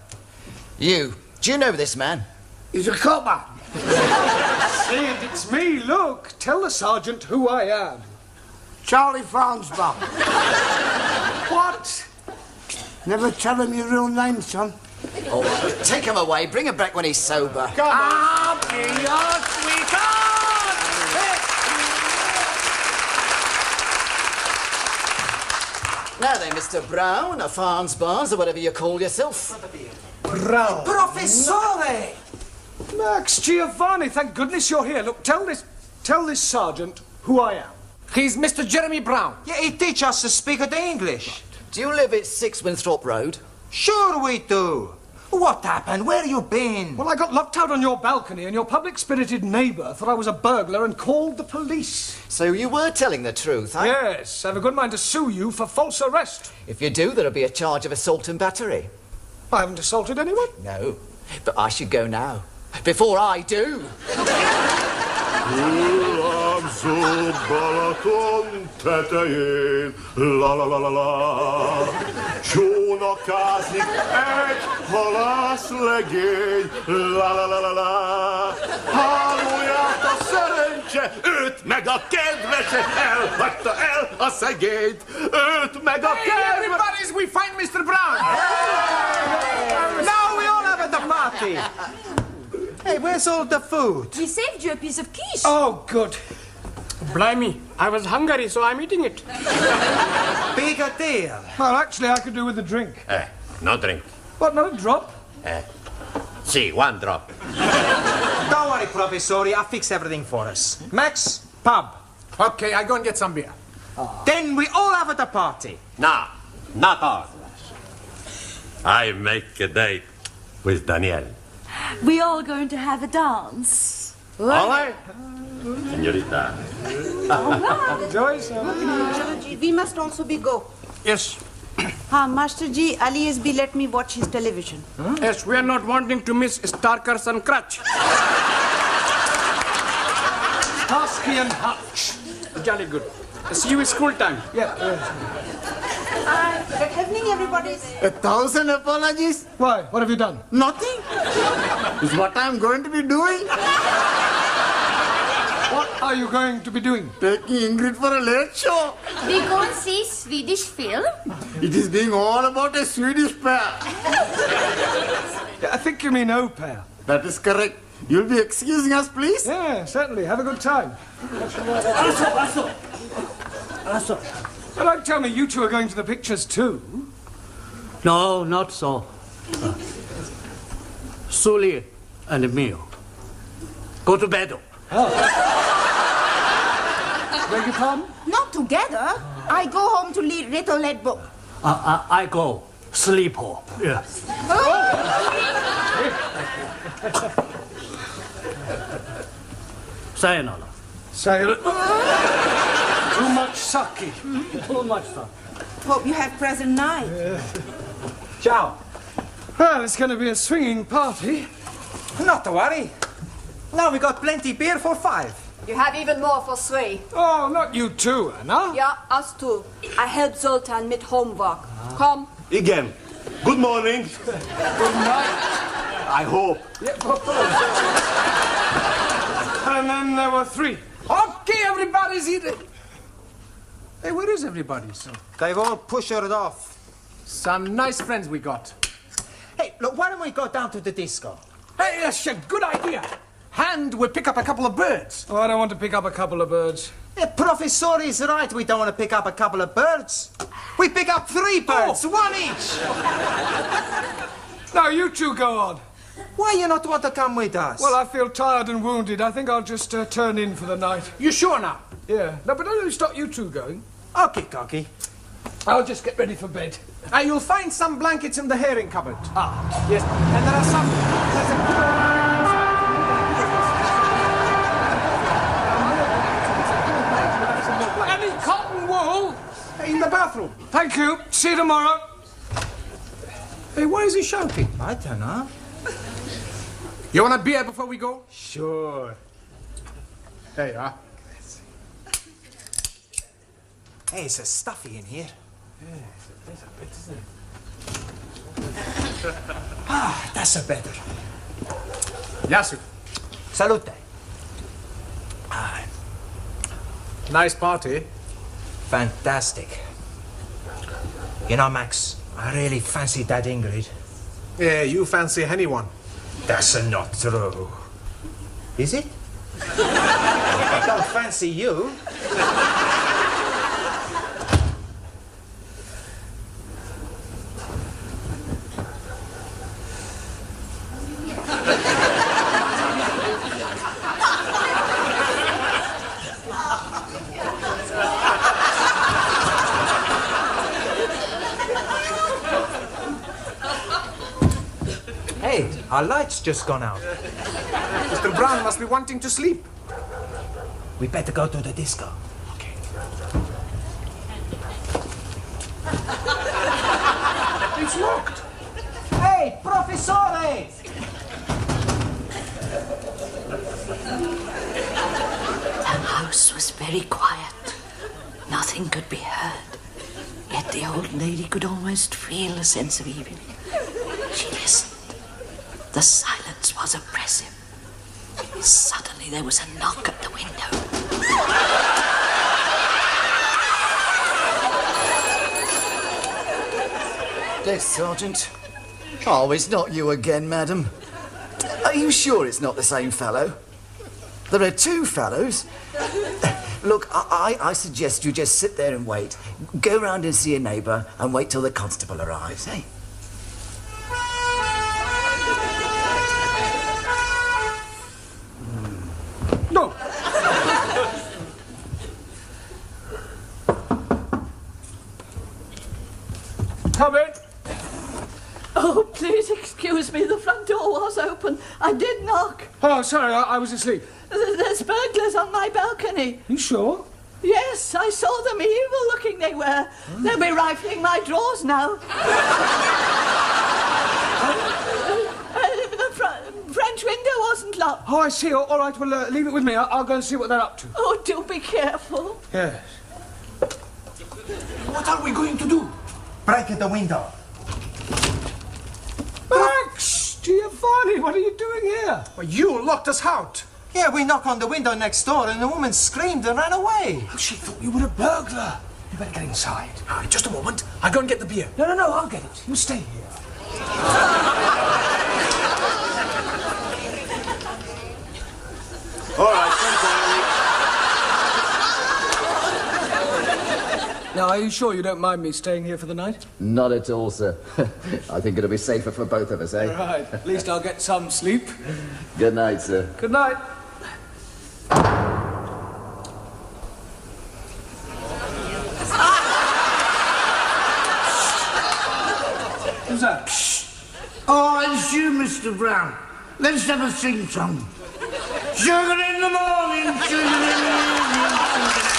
You. Do you know this man? He's a copper. Sid, it's me. Look, tell the sergeant who I am. Charlie Farnsbaugh. What? Never tell him your real name, son. Oh, take him away. Bring him back when he's sober. Come on. I'll be your sweetheart. Now then, Mr. Brown, or Farnsbars, or whatever you call yourself. Brown. Professore! Max Giovanni, thank goodness you're here. Look, tell this sergeant who I am. He's Mr. Jeremy Brown. Yeah, he teach us to speak the English. Do you live at 6 Winthrop Road? Sure we do. What happened? Where you been? Well, I got locked out on your balcony and your public-spirited neighbour thought I was a burglar and called the police. So you were telling the truth, eh? Yes, I have a good mind to sue you for false arrest. If you do, there'll be a charge of assault and battery. I haven't assaulted anyone. No, but I should go now. Before I do. You are Kamzó Balaton tetején, la la la la la. Csónakázik egy halászlegény, la la la la la. Hálóját a szerencse, őt meg a kedvese, elhagyta el a szegényt, őt meg a kedvese. Everybody's, we find Mr. Brown. Now we all have at the party. Hey, where's all the food? We saved you a piece of quiche. Oh, good. Blimey, I was hungry, so I'm eating it. Bigger deal. Well, actually, I could do with a drink. No drink. What, not a drop? See, one drop. Don't worry, Professori, I'll fix everything for us. Max, pub. Okay, I go and get some beer. Then we all have at the party. No, not all. I make a date with Danielle. We all going to have a dance. All right, señorita. Joyce? We must also be go. Yes. Master Ji, Ali SB let me watch his television. Yes, we are not wanting to miss Starkers and Crutch. Starsky and Hutch. Jolly good. See you at school time. Yeah. Good evening, everybody. 1,000 apologies? Why? What have you done? Nothing. Is what I'm going to be doing. What are you going to be doing? Taking Ingrid for a late show. We go and see Swedish film. It is being all about a Swedish pair. I think you mean au pair. That is correct. You'll be excusing us, please? Yeah, certainly. Have a good time. Also. But don't tell me you two are going to the pictures too. No, not so. Sully and Emil. Go to bed. Beg your pardon? Not together. I go home to read little lead book. I go sleep home. Yeah. Sayonara. Too much sake. Too much sake. Hope you have present night. Ciao. Well, it's going to be a swinging party. Not to worry. Now we got plenty beer for 5. You have even more for 3. Oh, not you two, Anna. Yeah, us too. I helped Zoltan with homework. Come. Igen. Good morning. Good night. I hope. And then there were 3. Okay, everybody's eating. Hey, where is everybody? They've all pushed it off. Some nice friends we got. Hey, look, why don't we go down to the disco? Hey, that's a good idea. And we'll pick up a couple of birds. Oh, I don't want to pick up a couple of birds. Professor is right. We don't want to pick up a couple of birds. We pick up 3 birds, 1 each. No, you two go on. Why you not want to come with us? Well, I feel tired and wounded. I think I'll just turn in for the night. You sure now? Yeah. No, but don't stop you two going. Okay, Cocky. I'll just get ready for bed. You'll find some blankets in the herring cupboard. Yes. And there are some... Any cotton wool in the bathroom. Thank you. See you tomorrow. Hey, why is he shouting? I don't know. You want a beer before we go? Sure. There you are. Hey, it's a stuffy in here. There's a bit, isn't it? That's a better. Yasu. Salute. Nice party. Fantastic. You know, Max, I really fancy that Ingrid. Yeah, you fancy anyone. That's not true. Is it? I don't fancy you. Hey, our light's just gone out. Mr. Brown must be wanting to sleep. We better go to the disco. Okay. It's locked. Hey, Professore! The house was very quiet. Nothing could be heard. Yet the old lady could almost feel a sense of evil. She listened. The silence was oppressive. Suddenly there was a knock at the window. Desk Sergeant. Oh, it's not you again, madam. Are you sure it's not the same fellow? There are two fellows. Look, I suggest you just sit there and wait. Go round and see a neighbour and wait till the constable arrives, eh? No. Come in. Oh, please excuse me. The front door was open. I did knock. Oh, sorry, I was asleep. There's burglars on my balcony. You sure? Yes, I saw them. Evil-looking they were. They'll be rifling my drawers now. The French window wasn't locked. Oh, I see. All right, well, leave it with me. I'll go and see what they're up to. Oh, do be careful. Yes. What are we going to do? Break the window. Max! Giovanni, what are you doing here? Well, you locked us out. Yeah, we knocked on the window next door and the woman screamed and ran away. She thought you were a burglar. You better get inside. Just a moment. I'll go and get the beer. No, I'll get it. You stay here. All right, Now, are you sure you don't mind me staying here for the night? Not at all, sir. I think it'll be safer for both of us, eh? Right. At least I'll get some sleep. Good night, sir. Good night. Who's that? Oh, it's you, Mr. Brown. Let's have a sing-song. Sugar in the morning, sugar in the evening, sugar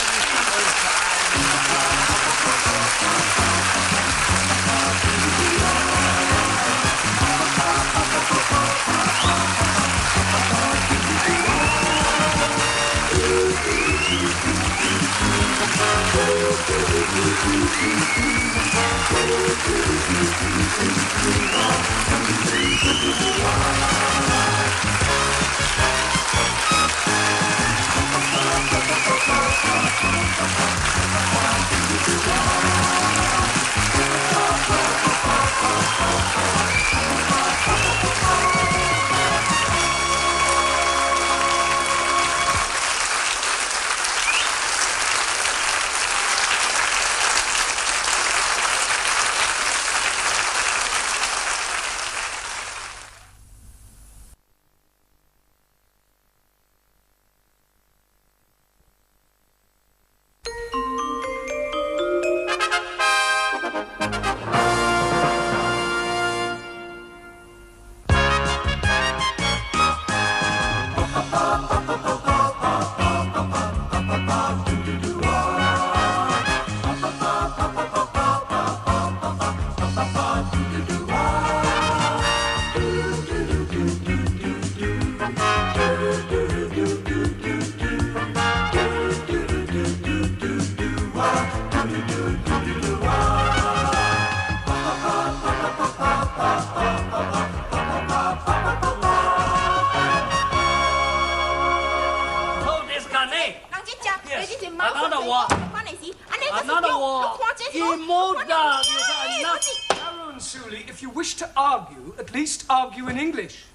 Tyrone Sully, if you wish to argue, at least argue in English.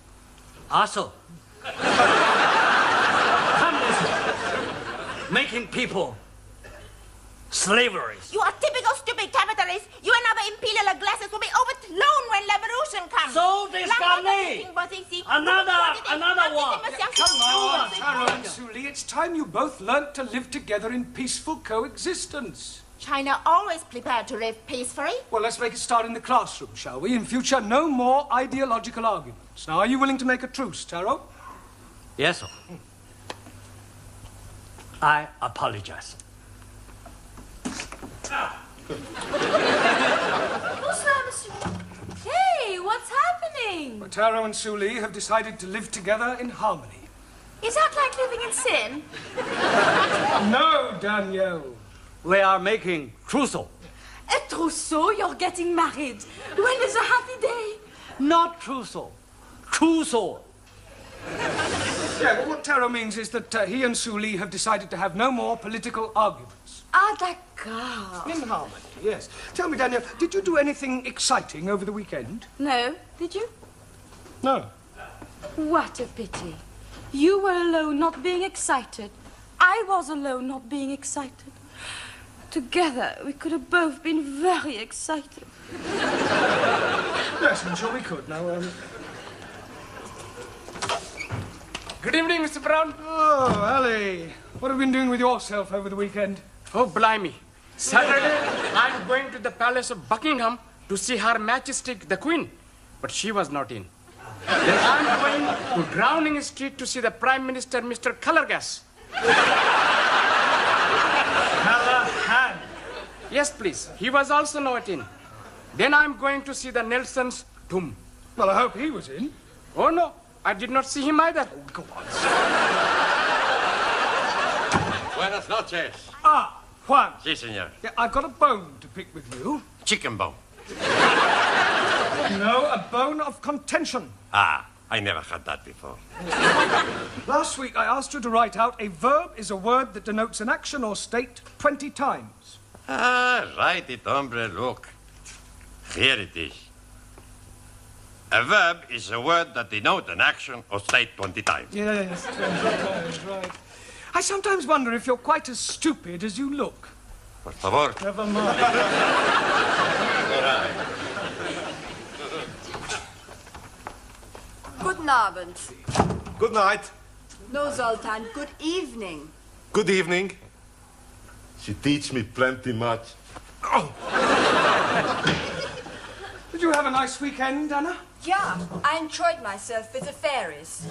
Also, communism, making people slavery. You are typical stupid capitalist. You and other imperial glasses will be overthrown when revolution comes. So disgusting. Another one. Come on, Tyrone Sully, it's time you both learnt to live together in peaceful coexistence. China always prepared to live peacefully. Well, let's make a start in the classroom, shall we? In future, no more ideological arguments. Now, are you willing to make a truce, Taro? Yes, sir. I apologize. What's that, Mr. Hey, what's happening? Well, Taro and Sully have decided to live together in harmony. Is that like living in sin? No, Danielle. We are making trousseau. A trousseau? You're getting married. When is a happy day? Not trousseau. Trousseau. Yeah, well, what Taro means is that he and Sue Lee have decided to have no more political arguments. Ah, d'accord. In harmony, yes. Tell me, Danielle, did you do anything exciting over the weekend? No, did you? No. What a pity. You were alone, not being excited. I was alone, not being excited. Together, we could have both been very excited. Yes, I'm sure we could. Now, Good evening, Mr. Brown. Oh, Ali, what have you been doing with yourself over the weekend? Oh, blimey. Saturday, I'm going to the Palace of Buckingham to see Her Majesty the Queen, but she was not in. Then I'm going to Browning Street to see the Prime Minister, Mr. Colorgas. Callahan. Yes, please. He was also not in. Then I'm going to see the Nelson's tomb. Well, I hope he was in. Oh, no. I did not see him either. Oh, go on. Buenas noches. Ah, Juan. Si, senor. Yeah, I've got a bone to pick with you. Chicken bone. No, a bone of contention. Ah, I never had that before. Last week, I asked you to write out a verb is a word that denotes an action or state 20 times. Ah, write it, hombre, look. Here it is. A verb is a word that denotes an action or state 20 times. Yes, 20 times, right. I sometimes wonder if you're quite as stupid as you look. Por favor. Never mind. Guten Abend. Good night. No, Zoltan. Good evening. Good evening. She teach me plenty much. Did you have a nice weekend, Anna? Yeah, I enjoyed myself with the fairies.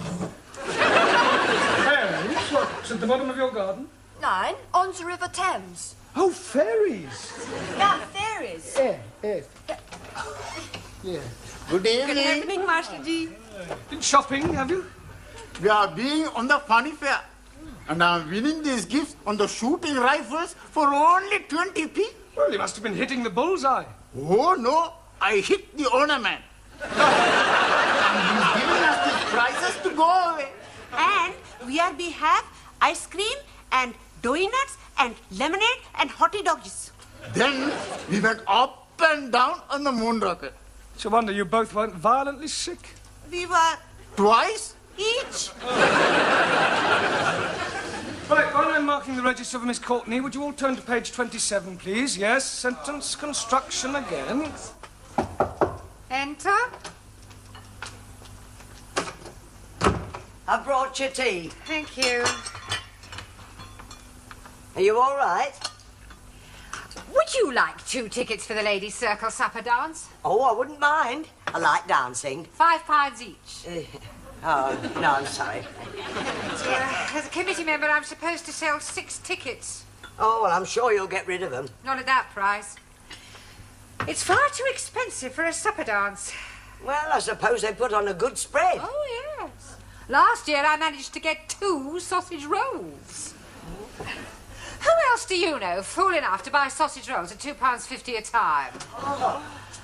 Fairies? What's at the bottom of your garden? Nein, on the River Thames. Oh, fairies. Yeah, fairies. Yes. Good evening. Good evening, Master G. Been shopping, have you? We are being on the funny fair. And I'm winning these gifts on the shooting rifles for only 20p. Well, you must have been hitting the bullseye. Oh, no. I hit the ornament. And he's giving us these prizes to go away. And we have ice cream and donuts and lemonade and hottie doggies. Then we went up and down on the moon rocket. It's a wonder you both weren't violently sick. We were Twice? each. Right, while I'm marking the register for Miss Courtney, would you all turn to page 27, please? Yes, sentence construction again. Enter. I brought your tea. Thank you. Are you all right? Would you like 2 tickets for the Ladies' Circle supper dance? Oh, I wouldn't mind. I like dancing. £5 each. Oh, no, I'm sorry. As a committee member, I'm supposed to sell 6 tickets. Oh, well, I'm sure you'll get rid of them. Not at that price. It's far too expensive for a supper dance. Well, I suppose they put on a good spread. Oh, yes. Last year I managed to get 2 sausage rolls. Who else do you know fool enough to buy sausage rolls at £2.50 a time?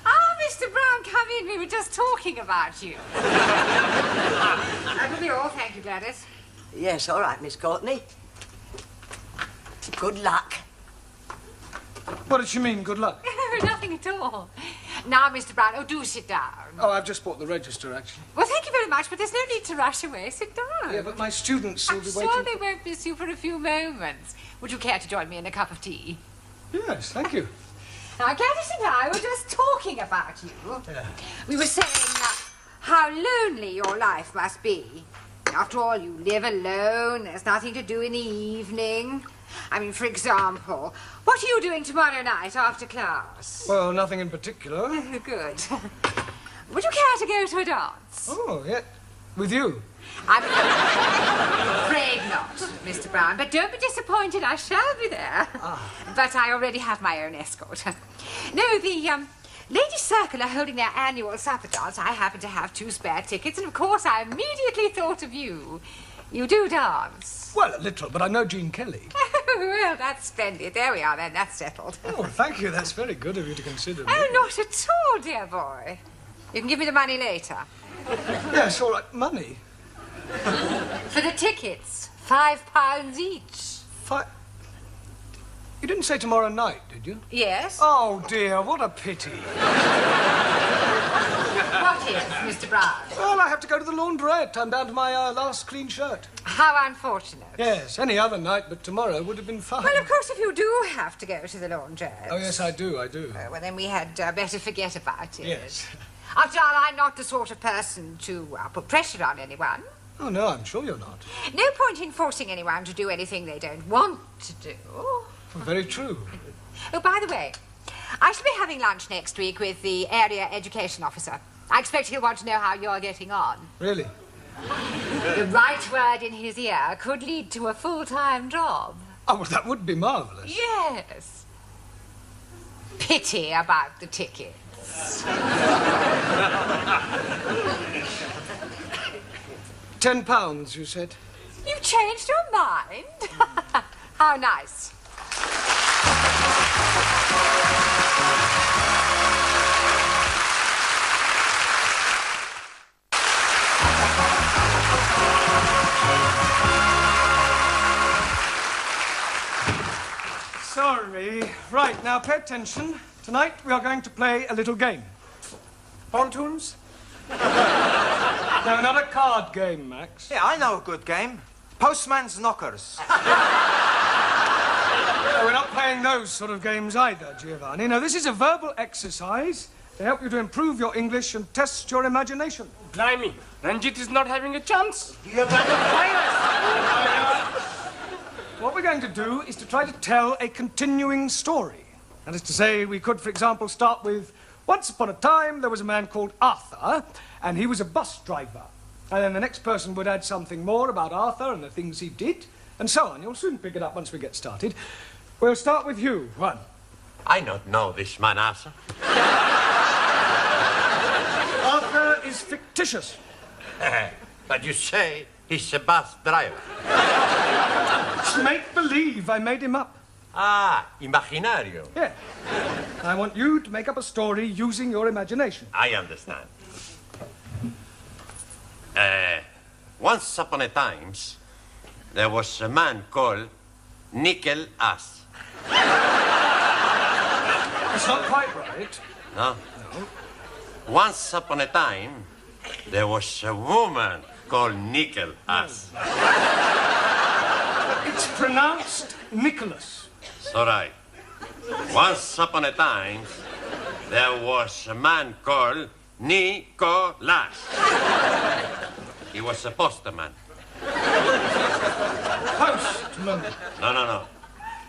Ah, Mr. Brown, come in. We were just talking about you. That will be all. Thank you, Gladys. Yes, all right, Miss Courtney. Good luck. What did she mean, good luck? Nothing at all. Now, Mr. Brown, do sit down. Oh, I've just bought the register, actually. Well, thank you very much, but there's no need to rush away. Sit down. Yeah, but my students will I'm be sure waiting. they won't miss you for a few moments. Would you care to join me in a cup of tea? Yes, thank you. Now, Gladys and I were just talking about you. Yeah. We were saying how lonely your life must be. After all, you live alone. There's nothing to do in the evening. I mean, for example, what are you doing tomorrow night after class? Well, nothing in particular. Good. Would you care to go to a dance? Oh, yeah. With you? I'm afraid not, Mr. Brown, but don't be disappointed. I shall be there. But I already have my own escort. No, the Ladies' Circle are holding their annual supper dance. I happen to have 2 spare tickets, and of course I immediately thought of you. You do dance? Well, a little, but I know Gene Kelly. Well, that's splendid. There we are then, that's settled. Oh, thank you. That's very good of you to consider me. Oh, not at all, dear boy. You can give me the money later. Yes, all right. Money? For the tickets. £5 each. You didn't say tomorrow night, did you? Yes. Oh, dear, what a pity. What is, Mr. Brown? Well, I have to go to the laundrette. I'm down to my last clean shirt. How unfortunate. Yes, any other night but tomorrow would have been fine. Well, of course, if you do have to go to the laundrette... Oh, yes, I do. Well, then we had better forget about it. Yes. After all, I'm not the sort of person to put pressure on anyone. Oh, no, I'm sure you're not. No point in forcing anyone to do anything they don't want to do. Very true. Oh, by the way, I shall be having lunch next week with the area education officer. I expect he'll want to know how you're getting on. Really? The right word in his ear could lead to a full-time job. Oh, well, that would be marvellous. Yes. Pity about the tickets. £10, you said? You've changed your mind? How nice. Sorry. Right, now pay attention. Tonight we are going to play a little game. Pontoons? No, not a card game, Max. Yeah, I know a good game. Postman's Knockers. No, we're not playing those sort of games either, Giovanni. No, this is a verbal exercise to help you to improve your English and test your imagination. Blimey, Ranjit is not having a chance. What we're going to do is to try to tell a continuing story. That is to say, we could, for example, start with, once upon a time, there was a man called Arthur, and he was a bus driver. And then the next person would add something more about Arthur and the things he did, and so on. You'll soon pick it up once we get started. We'll start with you, Juan. I don't know this man, Arthur. Arthur is fictitious. But you say he's a bus driver. It's make-believe. I made him up. Ah, imaginario. Yeah. I want you to make up a story using your imagination. I understand. Once upon a time, there was a man called Nicholas. It's not quite right. No? Once upon a time, there was a woman called Nicholas. It's pronounced Nicholas. It's all right. Once upon a time, there was a man called Nicholas. He was a postman. Postman. No.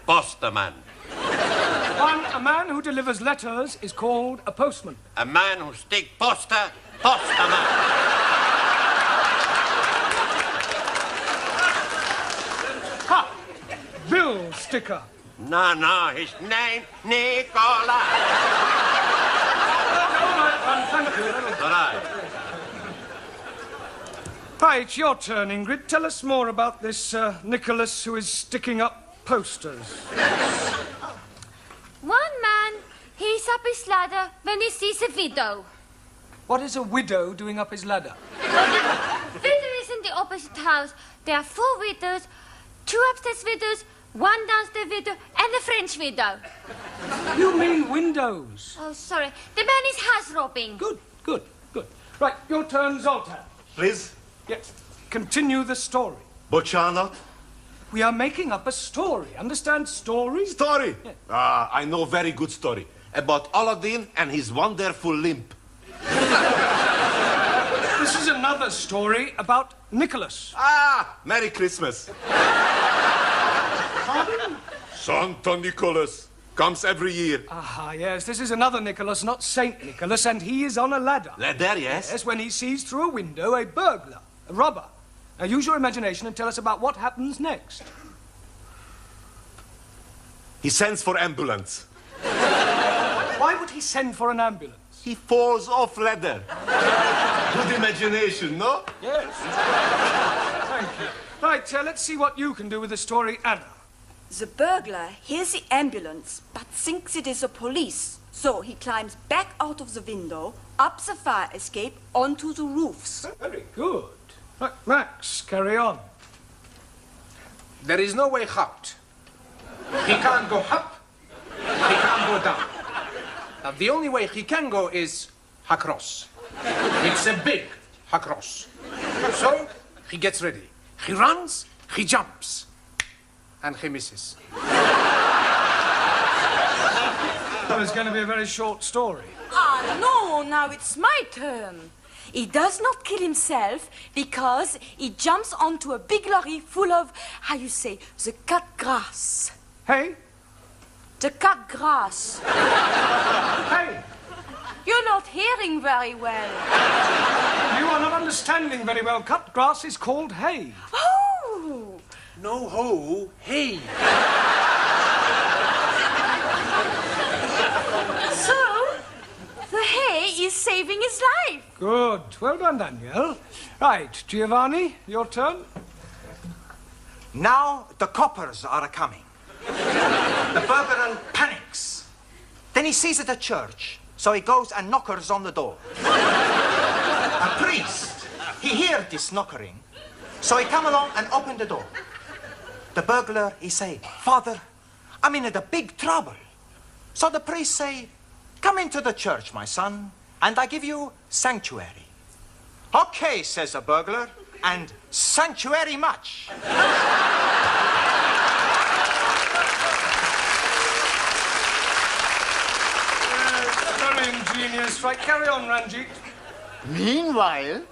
Postman. A man who delivers letters is called a postman. A man who stick poster, postman. Ha! Bill sticker. No, his name, Nicholas. Thank you. All right. Right, it's your turn, Ingrid. Tell us more about this Nicholas who is sticking up posters. One man, he's up his ladder when he sees a widow. What is a widow doing up his ladder? Widow is in the opposite house. There are 4 widows, 2 upstairs widows, 1 downstairs widow, and a French widow. You mean windows? Oh, sorry. The man is house robbing. Good. Right, your turn, Zoltan. Please? Yes. Continue the story. But shall not? We are making up a story. Understand story? Story? Yeah. I know very good story. About Aladdin and his wonderful limp. This is another story about Nicholas. Ah, Merry Christmas. Pardon? Santa Nicholas comes every year. Ah, yes, this is another Nicholas, not Saint Nicholas, and he is on a ladder. Ladder, yes? Yes, when he sees through a window a burglar, a robber. Now use your imagination and tell us about what happens next. He sends for ambulance. Why would he send for an ambulance? He falls off ladder. Good imagination, no? Yes. Thank you. Right, let's see what you can do with the story, Anna. The burglar hears the ambulance, but thinks it is the police. So he climbs back out of the window, up the fire escape, onto the roofs. Very good. Right, Max, carry on. There is no way out. He can't go up. He can't go down. Now, the only way he can go is across. It's a big across. So, he gets ready. He runs, he jumps, and he misses. Well, it's going to be a very short story. Ah, no, now it's my turn. He does not kill himself because he jumps onto a big lorry full of, how you say, the cut grass. Hey? The cut grass. Hey! You're not hearing very well. You are not understanding very well. Cut grass is called hay. Oh! No ho, hay. So, the hay is saving his life. Good. Well done, Danielle. Right, Giovanni, your turn. Now the coppers are coming. The burglar panics. Then he sees it at church, so he goes and knockers on the door. A priest, he hears this knockering, so he come along and open the door. The burglar, he say, Father, I'm in a big trouble. So the priest say, come into the church, my son, and I give you sanctuary. Okay, says the burglar, and sanctuary much. Very ingenious. Right, carry on, Ranjit. Meanwhile,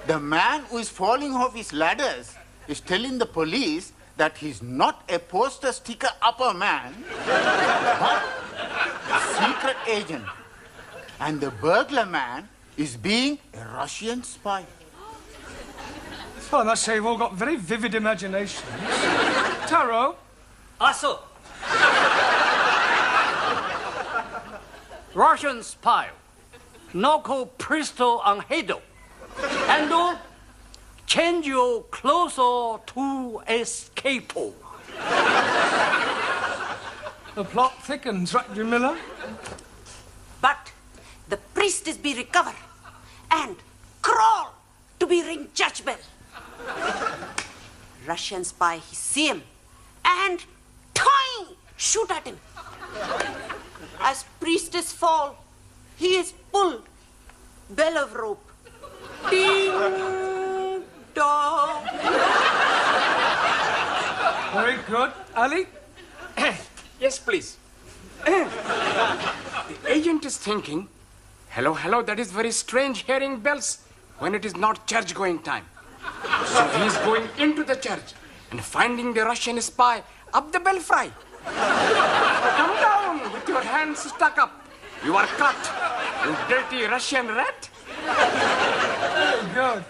the man who is falling off his ladders is telling the police that he's not a poster sticker upper man, but a secret agent. And the burglar man is being a Russian spy. Well, I must say, you've all got very vivid imaginations. Taro? Also, Russian spy, Noko Pristo Anhedo, and change your closer to escape. The plot thickens, right, Jim Miller? But the priest is be recover and crawl to be ring judge bell. Russian spy, he see him and toing, shoot at him. As priestess fall, he is pulled, bell of rope. Ding dong. Very good. Ali? Yes, please. The agent is thinking, hello, hello, that is very strange hearing bells when it is not church going time. So he is going into the church and finding the Russian spy up the belfry. Come down with your hands stuck up. You are cut, you dirty Russian rat. Very good.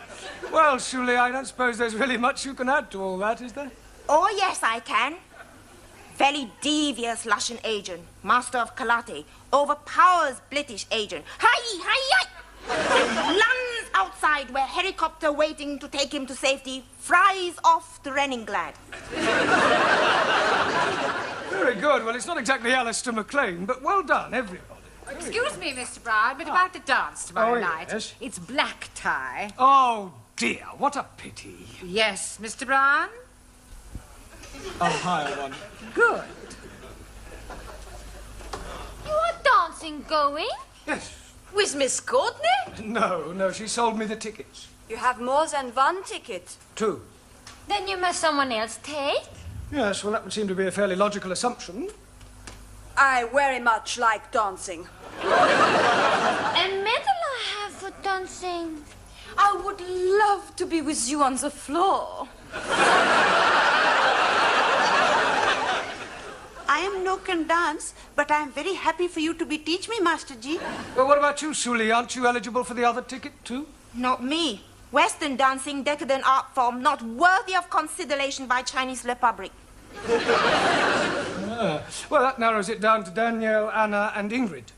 Well, Shuli, I don't suppose there's really much you can add to all that, is there? Oh, yes, I can. Very devious Russian agent, master of karate, overpowers British agent. Hi, hi, hi! Lands outside where helicopter waiting to take him to safety, flies off to Leningrad. Very good. Well, it's not exactly Alistair MacLean, but well done, everybody. Excuse me, Mr. Brown, but about the dance tomorrow night. Yes? It's black tie. Oh, dear, what a pity. Yes, Mr. Brown? I'll hire one. Good. You are dancing going? Yes. With Miss Courtney? No, she sold me the tickets. You have more than one ticket. 2. Then you must someone else take. Yes, well, that would seem to be a fairly logical assumption. I very much like dancing. A medal I have for dancing. I would love to be with you on the floor. I am no can dance, but I am very happy for you to be teach me, Master Ji. Well, what about you, Suli? Aren't you eligible for the other ticket, too? Not me. Western dancing, decadent art form, not worthy of consideration by Chinese Republic. Well, that narrows it down to Danielle, Anna, and Ingrid.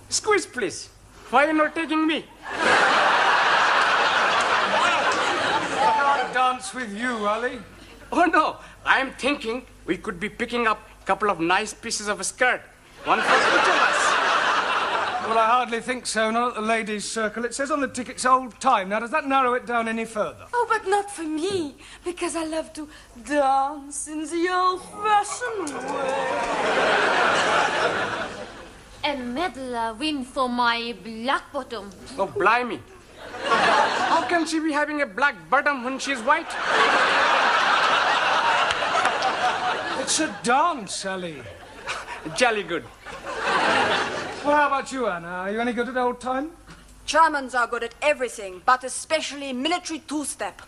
Squeeze, please. Why are you not taking me? I can't dance with you, Ali. Oh, no. I'm thinking we could be picking up a couple of nice pieces of a skirt. One for each of us. Well, I hardly think so. Not at the ladies' circle. It says on the tickets old time. Now, does that narrow it down any further? Oh, but not for me, because I love to dance in the old-fashioned way. A medal win for my black bottom. Oh, blimey. How can she be having a black bottom when she's white? It's a dance, Ali. Jolly good. Well, how about you, Anna? Are you any good at old time? Germans are good at everything, but especially military two-step.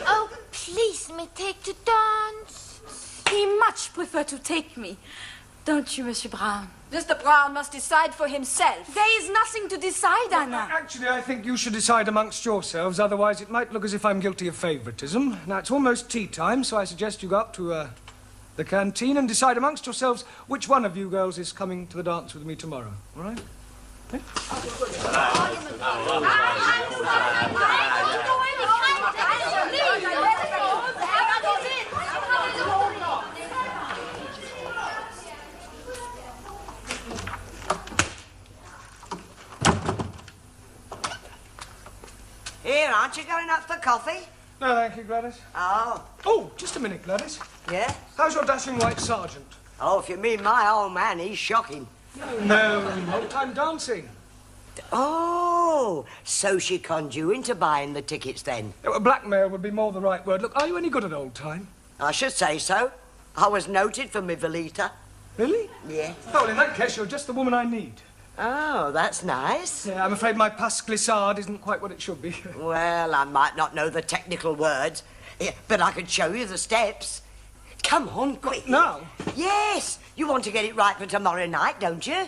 Oh, please, me take to dance. He much prefer to take me. Don't you, Monsieur Brown? Mr. Brown must decide for himself. There is nothing to decide, Anna. Actually, I think you should decide amongst yourselves, otherwise it might look as if I'm guilty of favouritism. Now, it's almost tea time, so I suggest you go up to the canteen and decide amongst yourselves which one of you girls is coming to the dance with me tomorrow. All right? Okay? Here, aren't you going up for coffee? No, thank you, Gladys. Oh. Oh, just a minute, Gladys. Yeah? How's your dashing white sergeant? Oh, if you mean my old man, he's shocking. No, old-time dancing. Oh, so she conned you into buying the tickets then? Blackmail would be more the right word. Look, are you any good at old time? I should say so. I was noted for my Velita. Really? Yeah. Oh, well, in that case, you're just the woman I need. Oh, that's nice. Yeah, I'm afraid my pas glissade isn't quite what it should be. Well, I might not know the technical words, but I could show you the steps. Come on, quick. Now? Yes. You want to get it right for tomorrow night, don't you?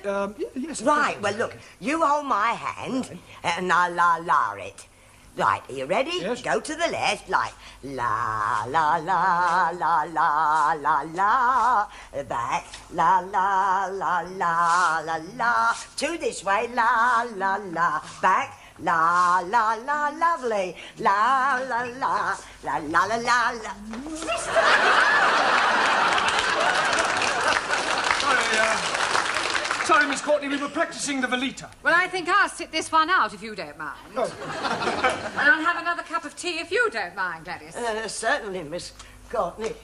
Yes. Right, well, look, you hold my hand, and I'll la it. Right, are you ready? Yes. Go to the left, like la, la, la, la, la, la, la. Back, la, la, la, la, la, la. Two this way, la, la, la. Back, la, la, la, lovely. La, la, la, la, la, la, la, la. Sorry, Miss Courtney, we were practicing the Velita. Well, I think I'll sit this one out if you don't mind. Oh. And I'll have another cup of tea if you don't mind, Gladys. Certainly, Miss Courtney.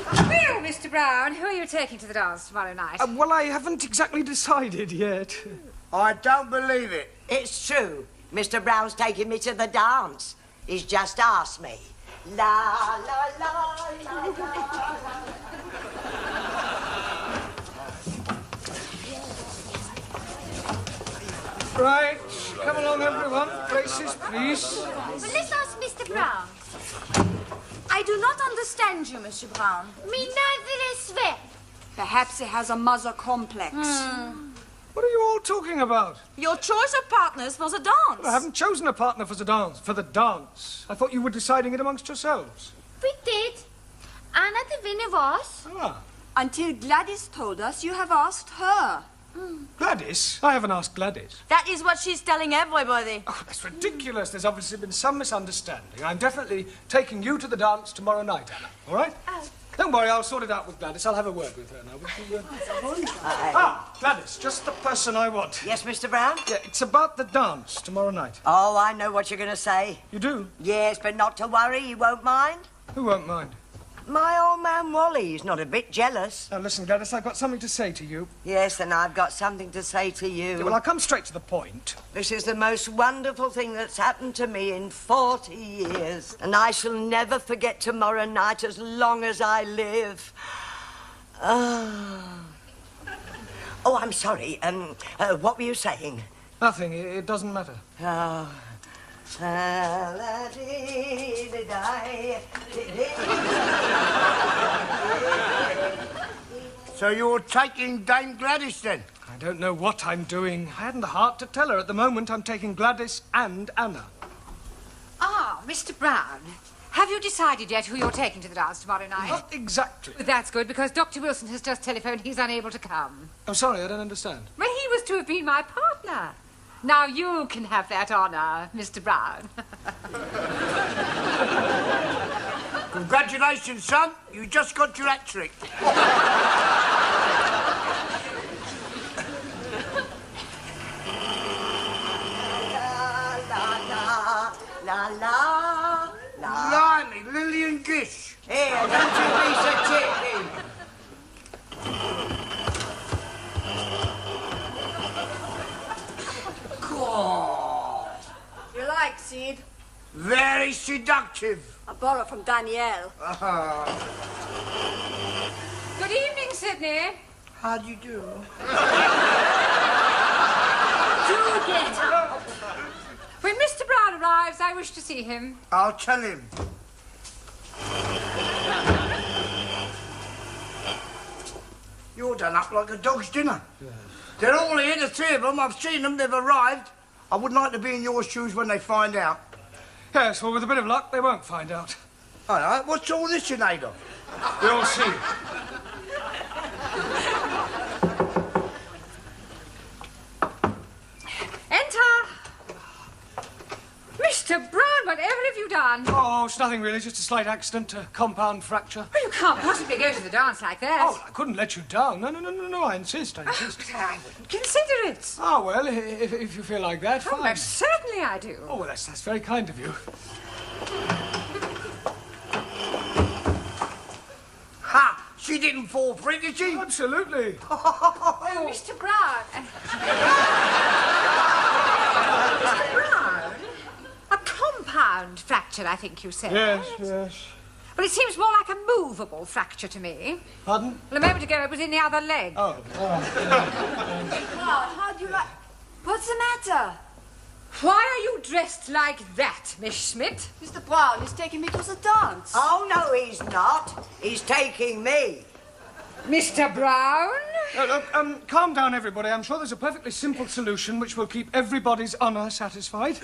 Well, Mr. Brown, who are you taking to the dance tomorrow night? Well, I haven't exactly decided yet. I don't believe it. It's true. Mr. Brown's taking me to the dance. He's just asked me. La, la, la, la, la, la. Right, come along, everyone. Places, please. But let's ask Mr. Brown. I do not understand you, Monsieur Brown. Me neither as well. Perhaps he has a mother complex. What are you all talking about? Your choice of partners for the dance. I haven't chosen a partner for the dance. I thought you were deciding it amongst yourselves. We did. Anna the winner was. Ah. Until Gladys told us you have asked her. Gladys? I haven't asked Gladys. That is what she's telling everybody. Oh, that's ridiculous. There's obviously been some misunderstanding. I'm definitely taking you to the dance tomorrow night, Anna. All right? Oh. Don't worry, I'll sort it out with Gladys. I'll have a word with her now. Gladys, just the person I want. Yes, Mr. Brown? Yeah, it's about the dance tomorrow night. Oh, I know what you're going to say. You do? Yes, but not to worry, you won't mind. Who won't mind? My old man Wally is not a bit jealous. Now, listen, Gladys, I've got something to say to you. Yes, and I've got something to say to you. Yeah, well, I'll come straight to the point. This is the most wonderful thing that's happened to me in 40 years. And I shall never forget tomorrow night as long as I live. Oh, I'm sorry. What were you saying? Nothing. It doesn't matter. Oh. So you're taking Dame Gladys then? I don't know what I'm doing. I hadn't the heart to tell her. At the moment, I'm taking Gladys and Anna. Ah, Mr. Brown, have you decided yet who you're taking to the dance tomorrow night? Not exactly. That's good, because Dr. Wilson has just telephoned he's unable to come. I'm sorry, I don't understand. Well, he was to have been my partner. Now you can have that honour, Mr. Brown. Congratulations, son. You just got your hat trick. La la la. Blimey, Lillian Gish. Here, don't you be so cheeky. God. You like, Sid? Very seductive. I borrowed from Danielle. Good evening, Sydney. How do you do? Do get up. When Mr. Brown arrives, I wish to see him. I'll tell him. You're done up like a dog's dinner. Yes. They're all here, the three of them. I've seen them. They've arrived. I wouldn't like to be in your shoes when they find out. Yes, well, with a bit of luck, they won't find out. All right, what's all this you made of? We'll see. Enter. Mr. Brown, whatever have you done? Oh, it's nothing really, just a slight accident, a compound fracture. Well, you can't possibly go to the dance like that. Oh, I couldn't let you down. No, I insist. I wouldn't consider it. Oh, well, if you feel like that, Oh, fine. most certainly I do. Oh, well, that's very kind of you. Ha! She didn't fall for it, did she? Absolutely. Oh, Mr. Brown. Mr. Brown? A compound fracture, I think you said. Yes. Well, it seems more like a movable fracture to me. Pardon? Well, a moment ago it was in the other leg. Oh. How do you like... What's the matter? Why are you dressed like that, Miss Schmidt? Mr. Brown is taking me to the dance. Oh, no, he's not. He's taking me. Mr. Brown? Look, calm down, everybody. I'm sure there's a perfectly simple solution which will keep everybody's honour satisfied.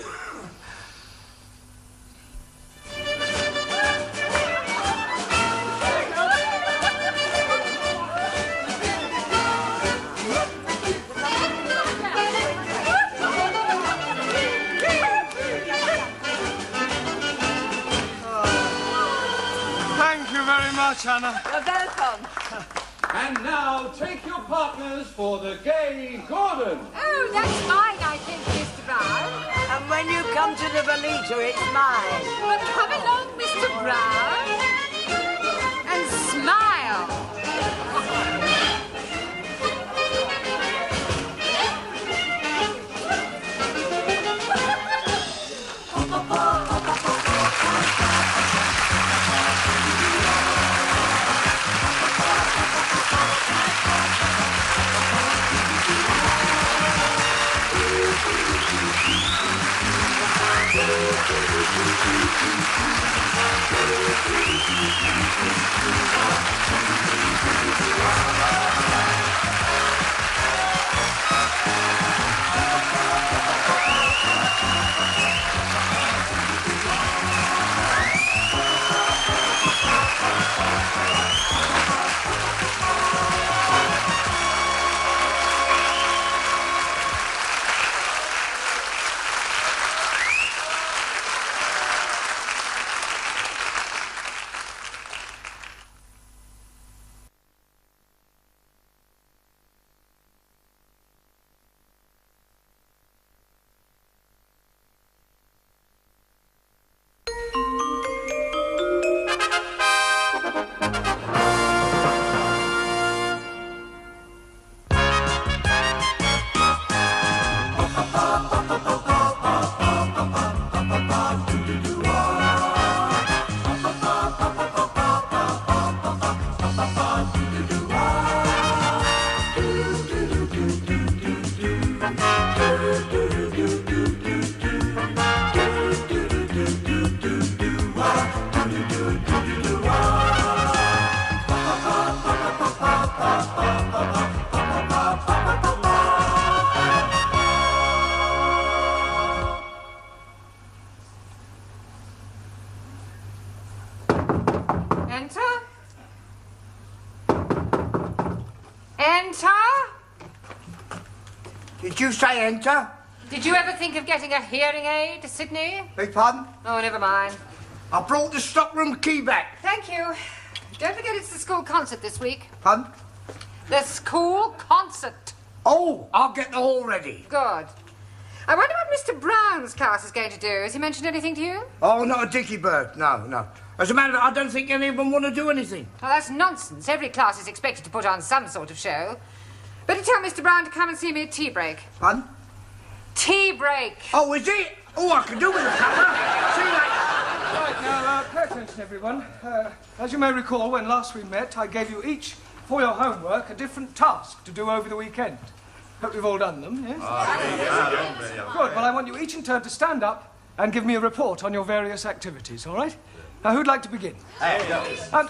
Thank you very much, Anna. You're welcome. And now take your partners for the gay Gordon. Oh, that's mine, I think, Mr. Brown. And when you come to the Veleta, it's mine. But come along, Mr. Brown, and smile. Did you say enter? Did you ever think of getting a hearing aid, Sydney? Beg pardon? Oh, never mind. I brought the stockroom key back. Thank you. Don't forget it's the school concert this week. Pardon? The school concert. Oh, I'll get the hall ready. Good. I wonder what Mr. Brown's class is going to do. Has he mentioned anything to you? Oh, not a dicky bird. No. As a matter of fact, I don't think any of them want to do anything. Well, that's nonsense. Every class is expected to put on some sort of show. Better tell Mr. Brown to come and see me at tea break. Pardon? Tea break. Oh, is it? Oh, I can do with a cuppa. See you later. Right, now, pay attention, everyone. As you may recall, when last we met, I gave you each, for your homework, a different task to do over the weekend. Hope you've all done them, yes? Good. Well, I want you each in turn to stand up and give me a report on your various activities, all right? Now, who'd like to begin?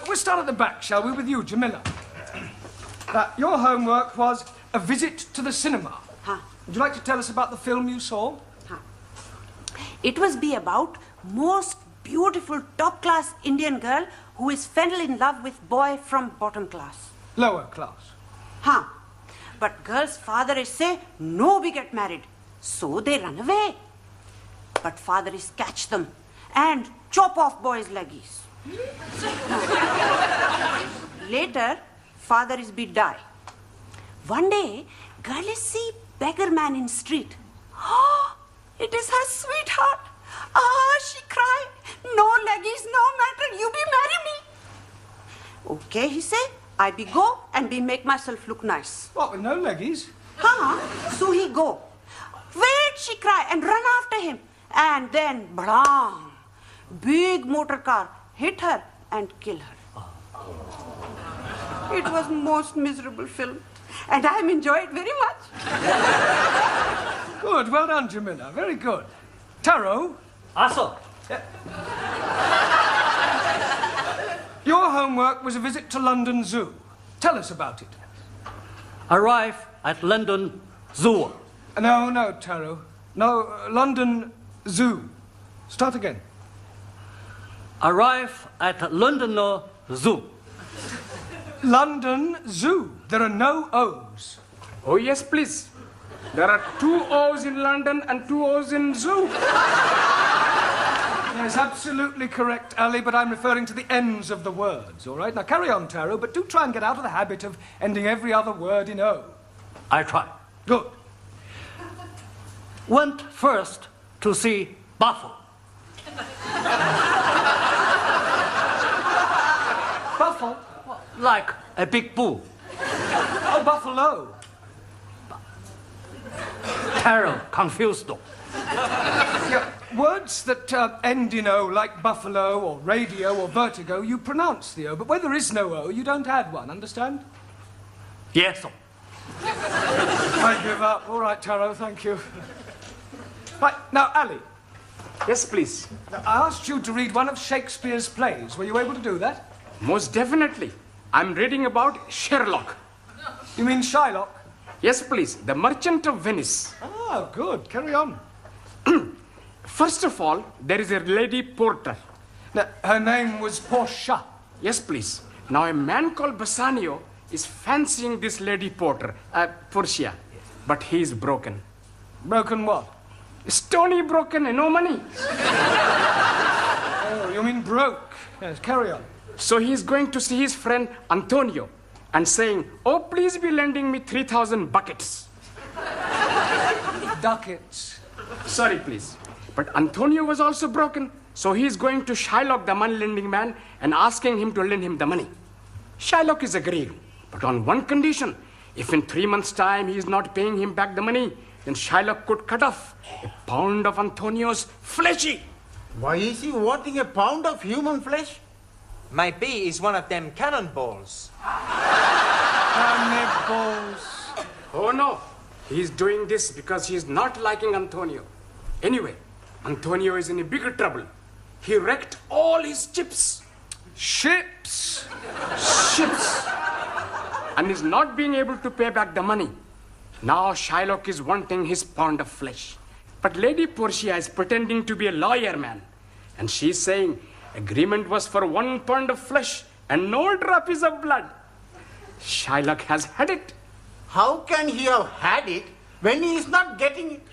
We'll start at the back, shall we, with you, Jamila. Your homework was a visit to the cinema. Would you like to tell us about the film you saw? It was be about most beautiful top-class Indian girl who is fell in love with boy from bottom class. Lower class. But girl's father is say, no, we get married. So they run away. But father is catch them and chop off boy's leggies. Later, father is be die. One day, girl is see beggar man in street. Oh, it is her sweetheart. She cry. No leggies, no matter. You be marry me. Okay, he say. I be go and be make myself look nice. What, with no leggies? So he go. Wait, she cry and run after him. And then, blang, big motor car hit her and kill her. It was most miserable film. And I enjoyed it very much. Good, well done, Jamila. Very good. Taro? Also. Your homework was a visit to London Zoo. Tell us about it. Arrive at London Zoo. No, Taro. No, London Zoo. Start again. Arrive at London Zoo. London Zoo. There are no O's. Oh, yes, please. There are 2 O's in London and 2 O's in Zoo. Yes, absolutely correct, Ali, but I'm referring to the ends of the words, all right? Now, carry on, Taro, but do try and get out of the habit of ending every other word in O. I try. Good. Went first to see Buffalo. Buffalo? Like a big bull. Oh, buffalo. Taro confused. Yeah, words that end in O, like buffalo or radio or vertigo, you pronounce the O, but where there is no O, you don't add one, understand? Yes, sir. I give up. All right, Taro, thank you. Right, now, Ali. Yes, please. Now, I asked you to read one of Shakespeare's plays. Were you able to do that? Most definitely. I'm reading about Sherlock. You mean Shylock? Yes, please. The Merchant of Venice. Oh, good. Carry on. First of all, there is a lady porter. Now, her name was Portia. Yes, please. Now, a man called Bassanio is fancying this lady porter, Portia, but he is broken. Broken what? Stony broken and no money. Oh, you mean broke. Yes, carry on. So he is going to see his friend Antonio and saying, oh, please be lending me 3,000 buckets. Ducats. Sorry, please. But Antonio was also broken, so he is going to Shylock, the money-lending man, and asking him to lend him the money. Shylock is agreeing, but on one condition. If in 3 months' time he is not paying him back the money, then Shylock could cut off a pound of Antonio's fleshy. Why is he wanting a pound of human flesh? Maybe he's one of them cannonballs. Cannonballs. Oh, no. He's doing this because he's not liking Antonio. Anyway, Antonio is in a bigger trouble. He wrecked all his chips. Ships? Ships. And is not being able to pay back the money. Now Shylock is wanting his pound of flesh. But Lady Portia is pretending to be a lawyer man. And she's saying agreement was for 1 pound of flesh and no drops of blood. Shylock has had it. How can he have had it when he is not getting it?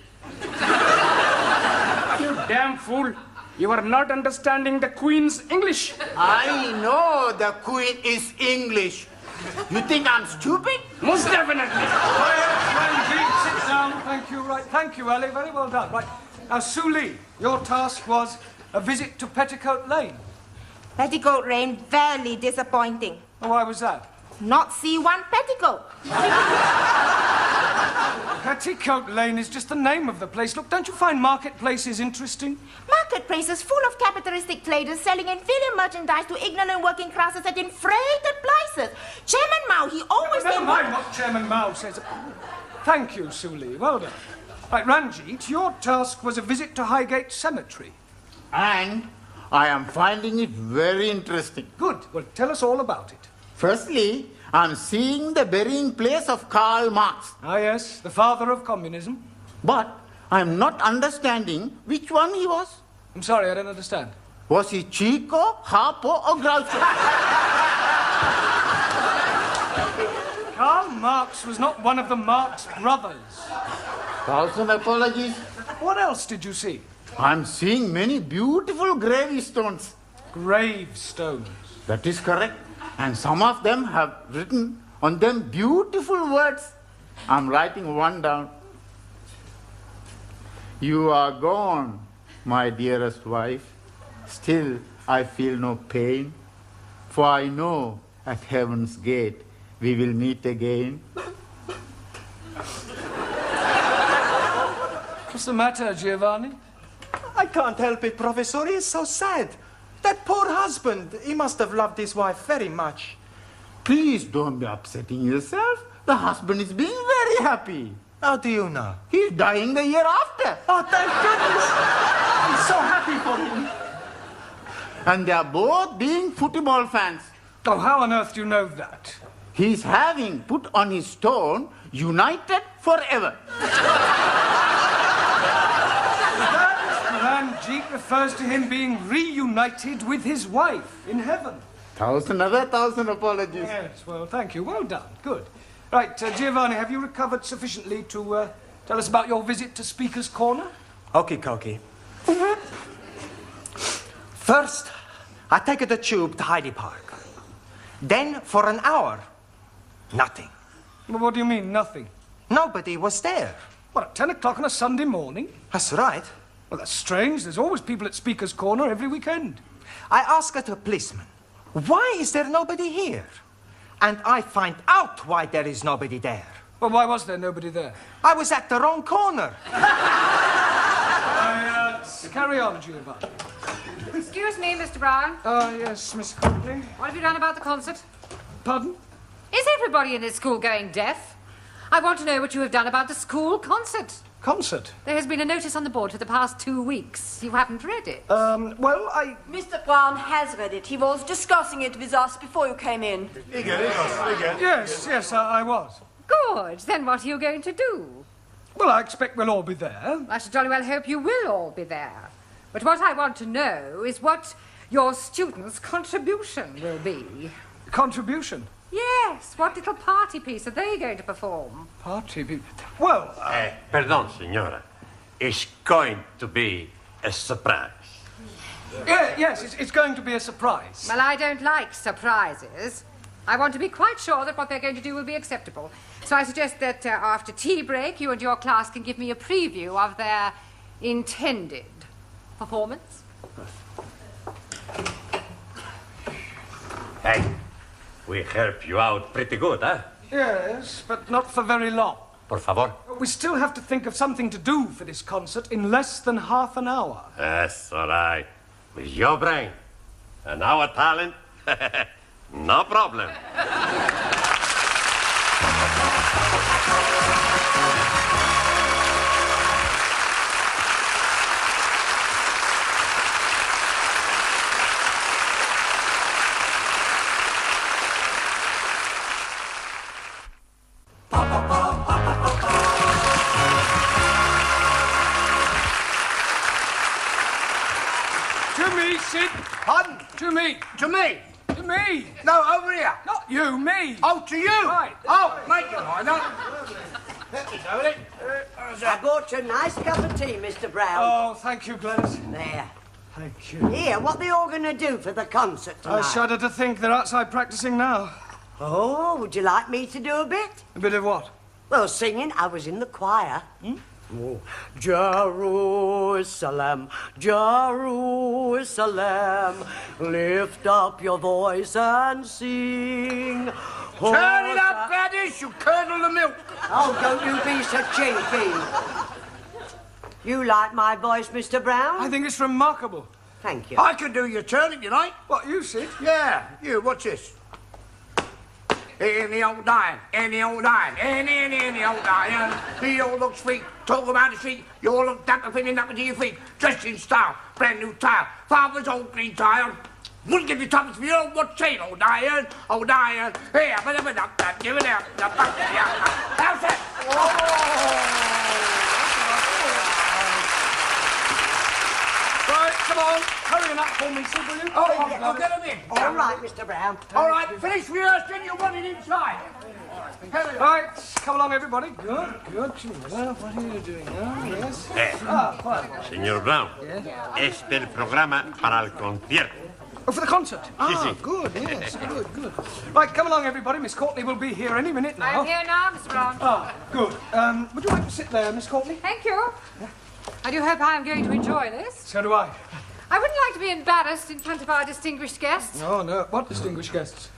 You damn fool. You are not understanding the Queen's English. I know the Queen is English. You think I'm stupid? Most definitely. Ranjit, sit down. Thank you. Right. Thank you, Ali. Very well done. Right. Now, Sue Lee, your task was a visit to Petticoat Lane. Petticoat Lane, very disappointing. Oh, why was that? Not see one petticoat. Petticoat Lane is just the name of the place. Look, don't you find marketplaces interesting? Marketplaces full of capitalistic traders selling inferior merchandise to ignorant working classes at inflated prices. Chairman Mao, he always... Never mind what Chairman Mao says. Thank you, Sue Lee. Well done. Right, Ranjit, your task was a visit to Highgate Cemetery. And I am finding it very interesting. Good. Well, tell us all about it. Firstly, I'm seeing the burying place of Karl Marx. Ah, yes, the father of communism. But I'm not understanding which one he was. I'm sorry, I don't understand. Was he Chico, Harpo, or Groucho? Karl Marx was not one of the Marx brothers. 1,000 apologies. What else did you see? I'm seeing many beautiful gravestones. Gravestones? That is correct. And some of them have written on them beautiful words. I'm writing one down. You are gone, my dearest wife. Still, I feel no pain. For I know at heaven's gate we will meet again. What's the matter, Giovanni? I can't help it, Professor. He is so sad. That poor husband, he must have loved his wife very much. Please don't be upsetting yourself. The husband is being very happy. How do you know? He's dying the year after. Oh, thank goodness. I'm so happy for him. And they are both being football fans. Oh, how on earth do you know that? He's having put on his stone, United Forever. Ranjit refers to him being reunited with his wife in heaven. 1,000 apologies. Yes, well, thank you. Well done. Good. Right, Giovanni, have you recovered sufficiently to tell us about your visit to Speaker's Corner? Okie dokie. First, I take the tube to Hyde Park. Then, for an hour, nothing. Well, what do you mean, nothing? Nobody was there. What, at 10 o'clock on a Sunday morning? That's right. Well, that's strange. There's always people at Speaker's Corner every weekend. I ask a policeman, why is there nobody here? And I find out why there is nobody there. Well, why was there nobody there? I was at the wrong corner. Carry on, Giovanni. Excuse me, Mr. Brown. Yes, Miss Courtney. What have you done about the concert? Pardon? Is everybody in this school going deaf? I want to know what you have done about the school concert. Concert? There has been a notice on the board for the past 2 weeks. You haven't read it. Well, I... Mr. Brown has read it. He was discussing it with us before you came in. Yes, I was. Good. Then what are you going to do? Well, I expect we'll all be there. I should jolly well hope you will all be there. But what I want to know is what your students' contribution will be. Contribution? Yes. What little party piece are they going to perform? Party piece? Well, Pardon, signora. It's going to be a surprise. Yes, it's going to be a surprise. Well, I don't like surprises. I want to be quite sure that what they're going to do will be acceptable. So I suggest that after tea break, you and your class can give me a preview of their intended performance. Hey, we help you out pretty good, huh? Yes, but not for very long. Por favor. We still have to think of something to do for this concert in less than half an hour. That's all right. With your brain and our talent, no problem. To me, Sid. Pardon? To me. To me? To me. No, over here. Not you, me. Oh, to you? Right. Oh, make it, why not? Let me do it. I bought you a nice cup of tea, Mr. Brown. Oh, thank you, Gladys. There. Thank you. Here, what they all going to do for the concert tonight? I shudder to think they're outside practicing now. Oh, would you like me to do a bit? A bit of what? Well, singing. I was in the choir. Oh. Jerusalem, Jerusalem, lift up your voice and sing. Turn it up, Gladys, you curdle the milk. Oh, don't you be so cheeky. You like my voice, Mr. Brown? I think it's remarkable. Thank you. I can do your turn if you like. What, you, Sid? Yeah, you, watch this. In the old iron, in the old iron, in the old iron. He all looks sweet, talk about the street. You all look dapper, feeling up to your feet. Dressed in style, brand new tile. Father's old green tile. Wouldn't give you tuppence for your what chain, old iron, old iron. Here, give it up, give it up. How's that? Right, come on, hurry it up for me, Sid, will you? I'll get him in. All right, Mr. Brown. All right, finish rehearsing, you want it inside. Right, come along, everybody. Good, good. Well, what are you doing now? Yes. Fine. Señor Brown, este es el programa para el concierto. Oh, for the concert? Sí, sí. Good, yes, good, good. Right, come along, everybody. Miss Courtney will be here any minute now. I'm here now, Mr. Brown. Good. Would you like to sit there, Miss Courtney? Thank you. I do hope I am going to enjoy this. So do I. I wouldn't like to be embarrassed in front of our distinguished guests. Oh, no. What distinguished guests?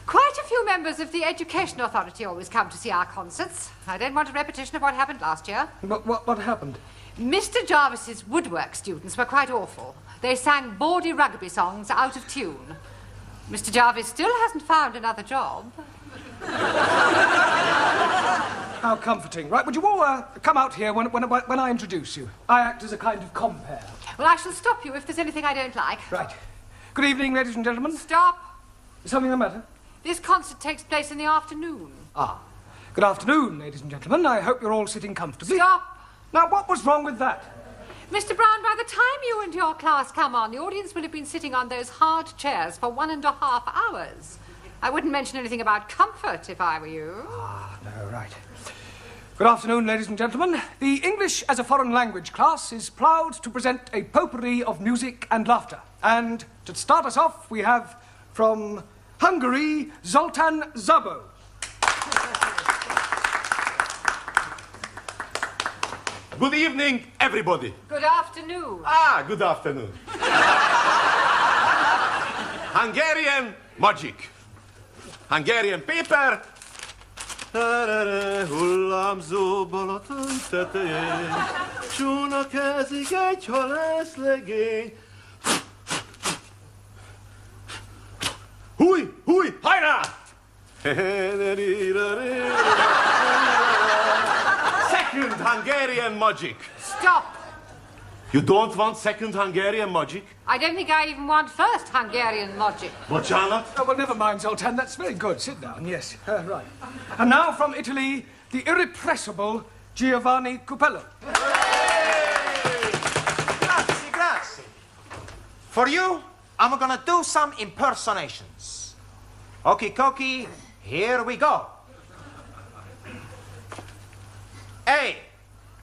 Quite a few members of the Education Authority always come to see our concerts. I don't want a repetition of what happened last year. What happened? Mr. Jarvis's woodwork students were quite awful. They sang bawdy rugby songs out of tune. Mr. Jarvis still hasn't found another job. How comforting. Right, would you all come out here when I introduce you? I act as a kind of compere. Well, I shall stop you if there's anything I don't like. Right. Good evening, ladies and gentlemen. Stop. Is something the matter? This concert takes place in the afternoon. Good afternoon, ladies and gentlemen. I hope you're all sitting comfortably. Stop. Now, what was wrong with that? Mr. Brown, by the time you and your class come on, the audience will have been sitting on those hard chairs for 1.5 hours. I wouldn't mention anything about comfort if I were you. No, right. Good afternoon, ladies and gentlemen. The English as a Foreign Language class is proud to present a potpourri of music and laughter. And to start us off, we have from Hungary, Zoltán Szabó. Good evening, everybody. Good afternoon. Good afternoon. Hungarian magic. Hungarian paper. Hullámzó Balaton tetején, csónakázik egy halászlegény. Húj, húj, hajrá! Second Hungarian magic. Stop. You don't want second Hungarian magic? I don't think I even want first Hungarian logic. Bocsánat? Oh, well, never mind, Zoltan. That's very good. Sit down, yes. Right. And now from Italy, the irrepressible Giovanni Cupello. Grazie, grazie. For you, I'm gonna do some impersonations. Okie dokie, here we go. Hey,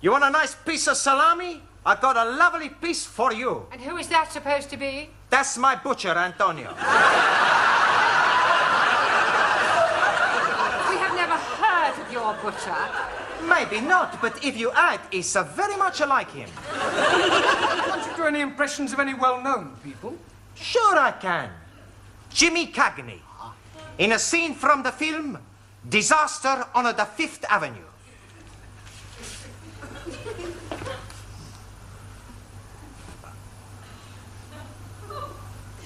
you want a nice piece of salami? I got a lovely piece for you. And who is that supposed to be? That's my butcher, Antonio. We have never heard of your butcher. Maybe not, but if you add, it's very much like him. Can't you do any impressions of any well-known people? Sure I can. Jimmy Cagney. In a scene from the film Disaster on the Fifth Avenue.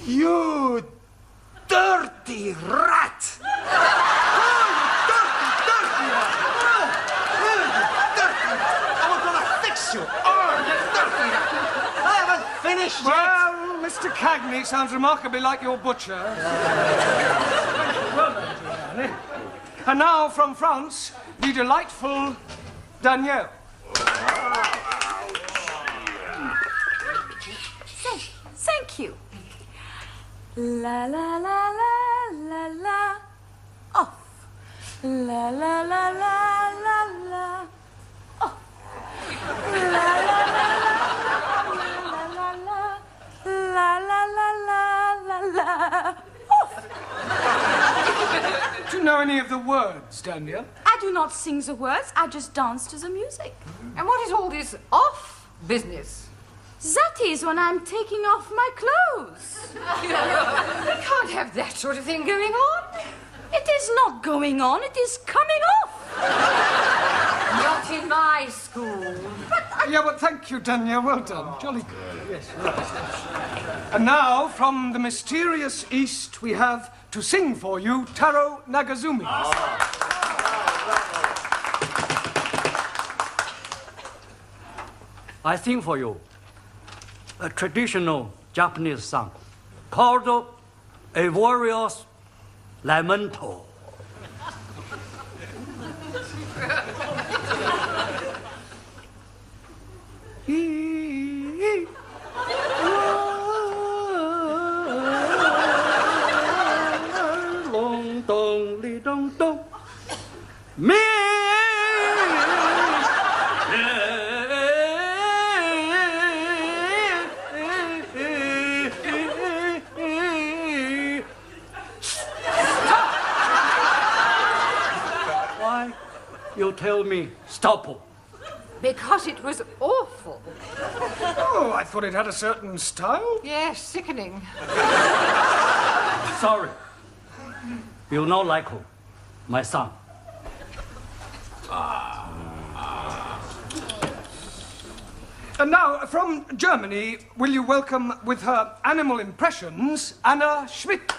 You dirty rat! Dirty rat! Dirty! I'm gonna fix you! Oh, you dirty rat! I haven't finished yet! Well, Mr. Cagney sounds remarkably like your butcher. Well done, Giovanni. And now from France, the delightful Danielle. Thank you. La la la la la la. Off. La la la la la la. Off. La la la la la la la. any of the words, Daniel? I do not sing the words, I just dance to the music. And what is all this off business? That is when I'm taking off my clothes. We can't have that sort of thing going on. It is not going on, it is coming off. Not in my school. Yeah, well, thank you, Daniel. Well done. Jolly good. Yes, right. And now, from the mysterious East, we have to sing for you Taro Nagazumi. I sing for you a traditional Japanese song called A Warrior's Lamento. Long dong li dong dong. Me. Why? You tell me stop. Because it was awful. Oh, I thought it had a certain style. Yes, sickening. Sorry. You not like her, my son. And now, from Germany, will you welcome with her animal impressions, Anna Schmidt?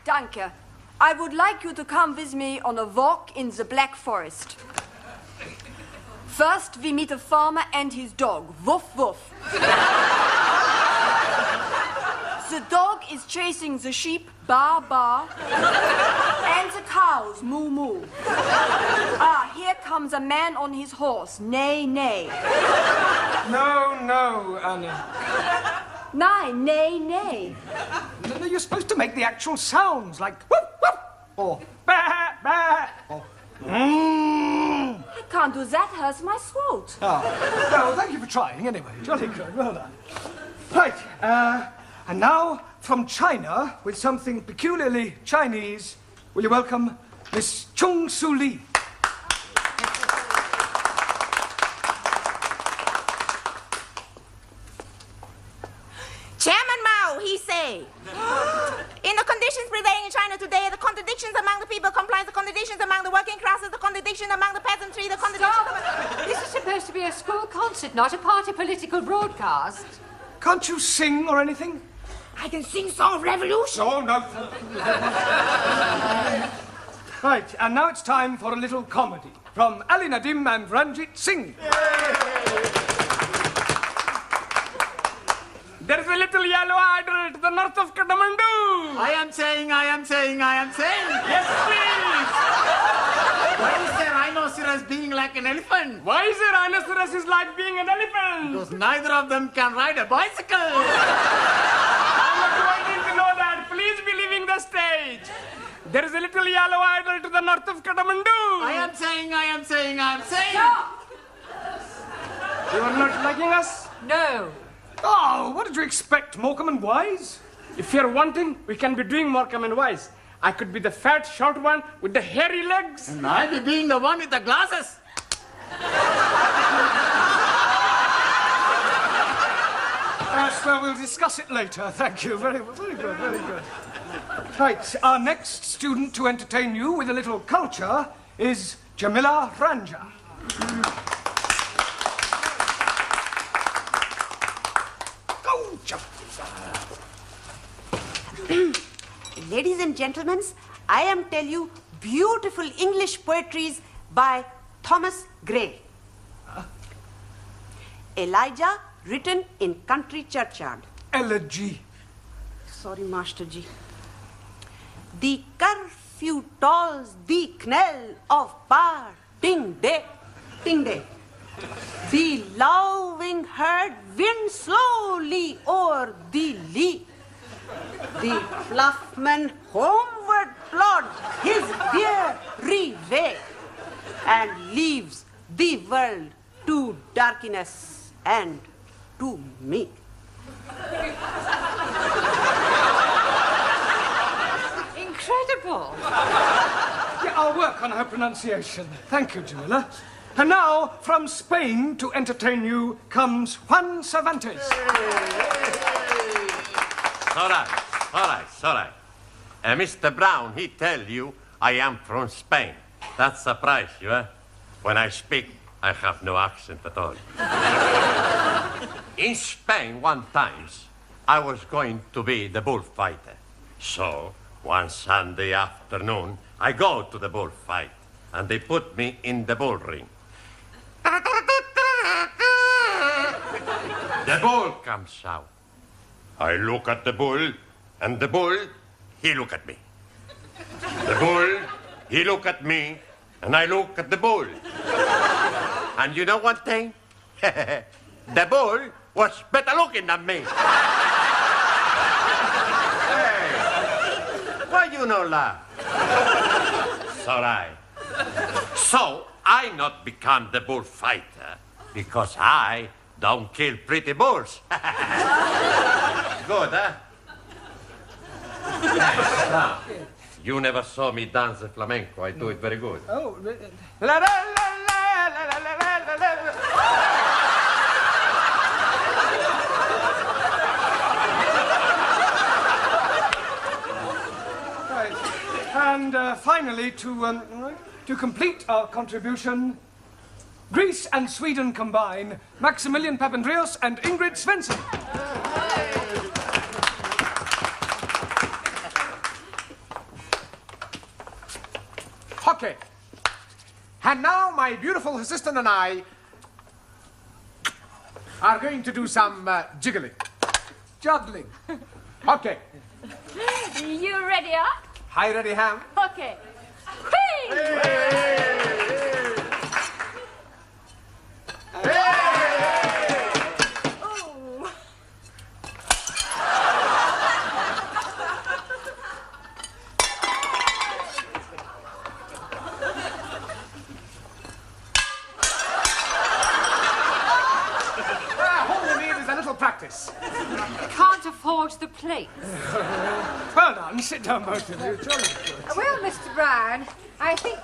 Danke. I would like you to come with me on a walk in the Black Forest. First, we meet a farmer and his dog. Woof, woof. The dog is chasing the sheep, ba, ba, and the cows, moo, moo. Ah, here comes a man on his horse, neigh, neigh. No, no, Anna. Nein, neigh, neigh. No, you're supposed to make the actual sounds, like whoop, whoop, or bah, bah, or I can't do that, hurts my throat. Oh, well, thank you for trying, anyway. Jolly good, well done. Right, and now, from China, with something peculiarly Chinese, will you welcome Miss Chung Su Lee? Chairman Mao, he say, in the conditions prevailing in China today, the contradictions among the people comprise the contradictions among the working classes, the contradiction among the peasantry, the contradiction among... This is supposed to be a school concert, not a party political broadcast. Can't you sing or anything? I can sing Song of Revolution. Oh, no. Right, and now it's time for a little comedy from Ali Nadim and Ranjit Singh. There's a little yellow idol to the north of Kathmandu. I am saying. Yes, please. Why is the rhinoceros being like an elephant? Why is a rhinoceros is like being an elephant? Because neither of them can ride a bicycle. I'm not wanting to know that. Please be leaving the stage. There is a little yellow idol to the north of Kathmandu. I am saying. Stop. You are not liking us? No. Oh, what did you expect, Morecambe and Wise? If you're wanting, we can be doing Morecambe and Wise. I could be the fat, short one with the hairy legs. And I'll be being the one with the glasses. Well, we'll discuss it later. Thank you. Very good, very good. Right, our next student to entertain you with a little culture is Jamila Ranja. Ladies and gentlemen, I am tell you beautiful English poetries by Thomas Gray. Elijah, written in country churchyard. Elegy. Sorry, Master G. The curfew tolls the knell of parting day, ting day. The lowing herd winds slowly o'er the lea. The ploughman homeward plods his weary way and leaves the world to darkness and to me. Delightful. Yeah, I'll work on her pronunciation. Thank you, Jamila. And now, from Spain to entertain you comes Juan Cervantes. All right. Mr. Brown, he tell you I am from Spain. That surprise you, eh? When I speak, I have no accent at all. In Spain, one times, I was going to be the bullfighter. So, one Sunday afternoon, I go to the bullfight, and they put me in the bull ring. The bull comes out. I look at the bull, and the bull, he look at me. The bull, he look at me, and I look at the bull. And you know one thing? The bull was better looking than me. Hey, why you no laugh? It's all right. So I not become the bullfighter because I don't kill pretty bulls. Good, huh? Now, you never saw me dance the flamenco. I do it very good. Oh, la la la la la la la la la. Right. And finally, to complete our contribution, Greece and Sweden combine, Maximilian Papandreou and Ingrid Svensson. Okay. And now my beautiful assistant and I are going to do some jiggling. Juggling. Okay. You ready, huh? Hi, ready, Ham? Okay. Hey! Oh. All we need is a little practice. Can't afford the plates. Well done. Sit down, both of you. Jolly good. Well, Mr. Brown, I think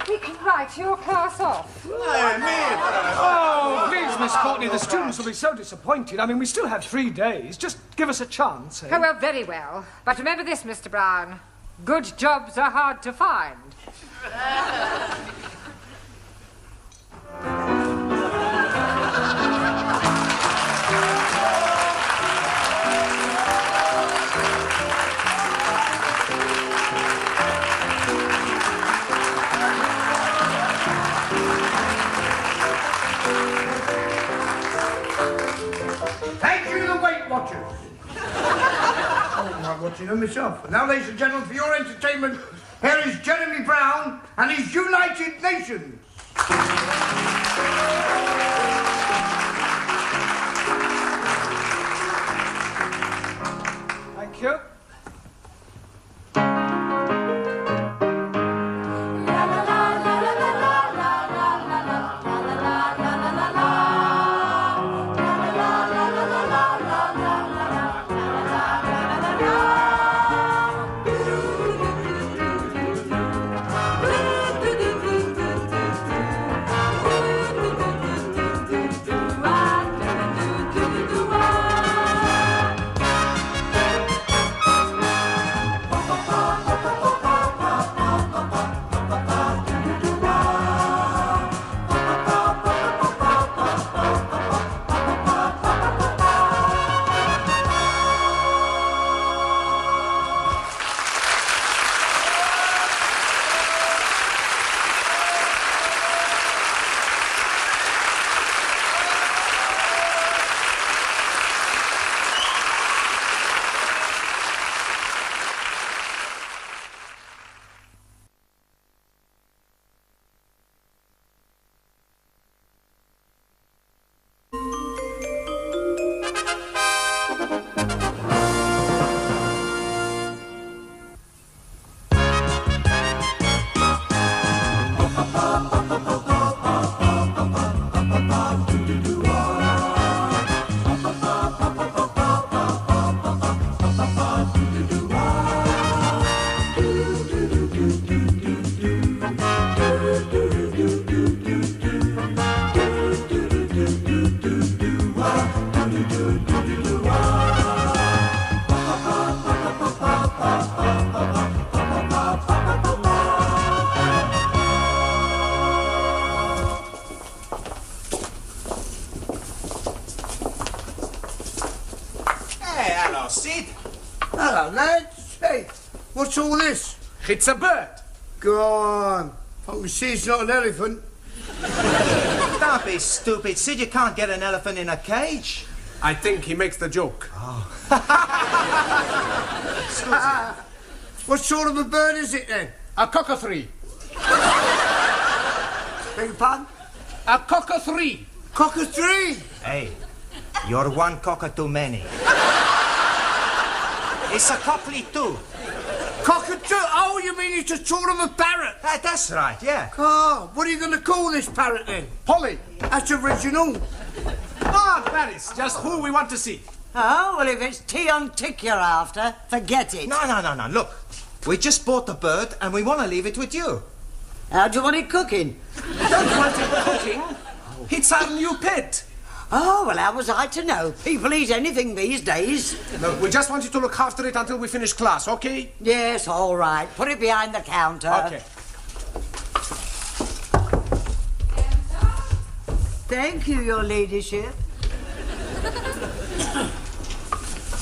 we can write your class off. Oh, please, Miss Courtney, the students will be so disappointed. I mean, we still have 3 days. Just give us a chance, eh? Oh, well, very well. But remember this, Mr. Brown. Good jobs are hard to find. Thank you to the Weight Watchers. Oh, I'm watching them myself. And now, ladies and gentlemen, for your entertainment, here is Jeremy Brown and his United Nations. Thank you. Hello, Sid. Hello, lads. Hey, what's all this? It's a bird. Go on. I can see it's not an elephant. Don't be stupid, Sid. You can't get an elephant in a cage. I think he makes the joke. What sort of a bird is it then? A cockathree. Beg your pardon? A cockathree. Cockathree? Hey, you're one cocker too many. It's a cockly too. Cockatoo? Oh, you mean it's a sort of a parrot? That's right, yeah. Oh, what are you going to call this parrot then? Polly. That's original. Ah, Paris, just who we want to see. Oh, well, if it's tea on tick you're after, forget it. No. Look, we just bought the bird and we want to leave it with you. How do you want it cooking? Don't want it cooking. It's our new pet. Oh, well, how was I to know? People eat anything these days. No, we just want you to look after it until we finish class, okay? Yes, all right. Put it behind the counter. Okay. Thank you, your ladyship.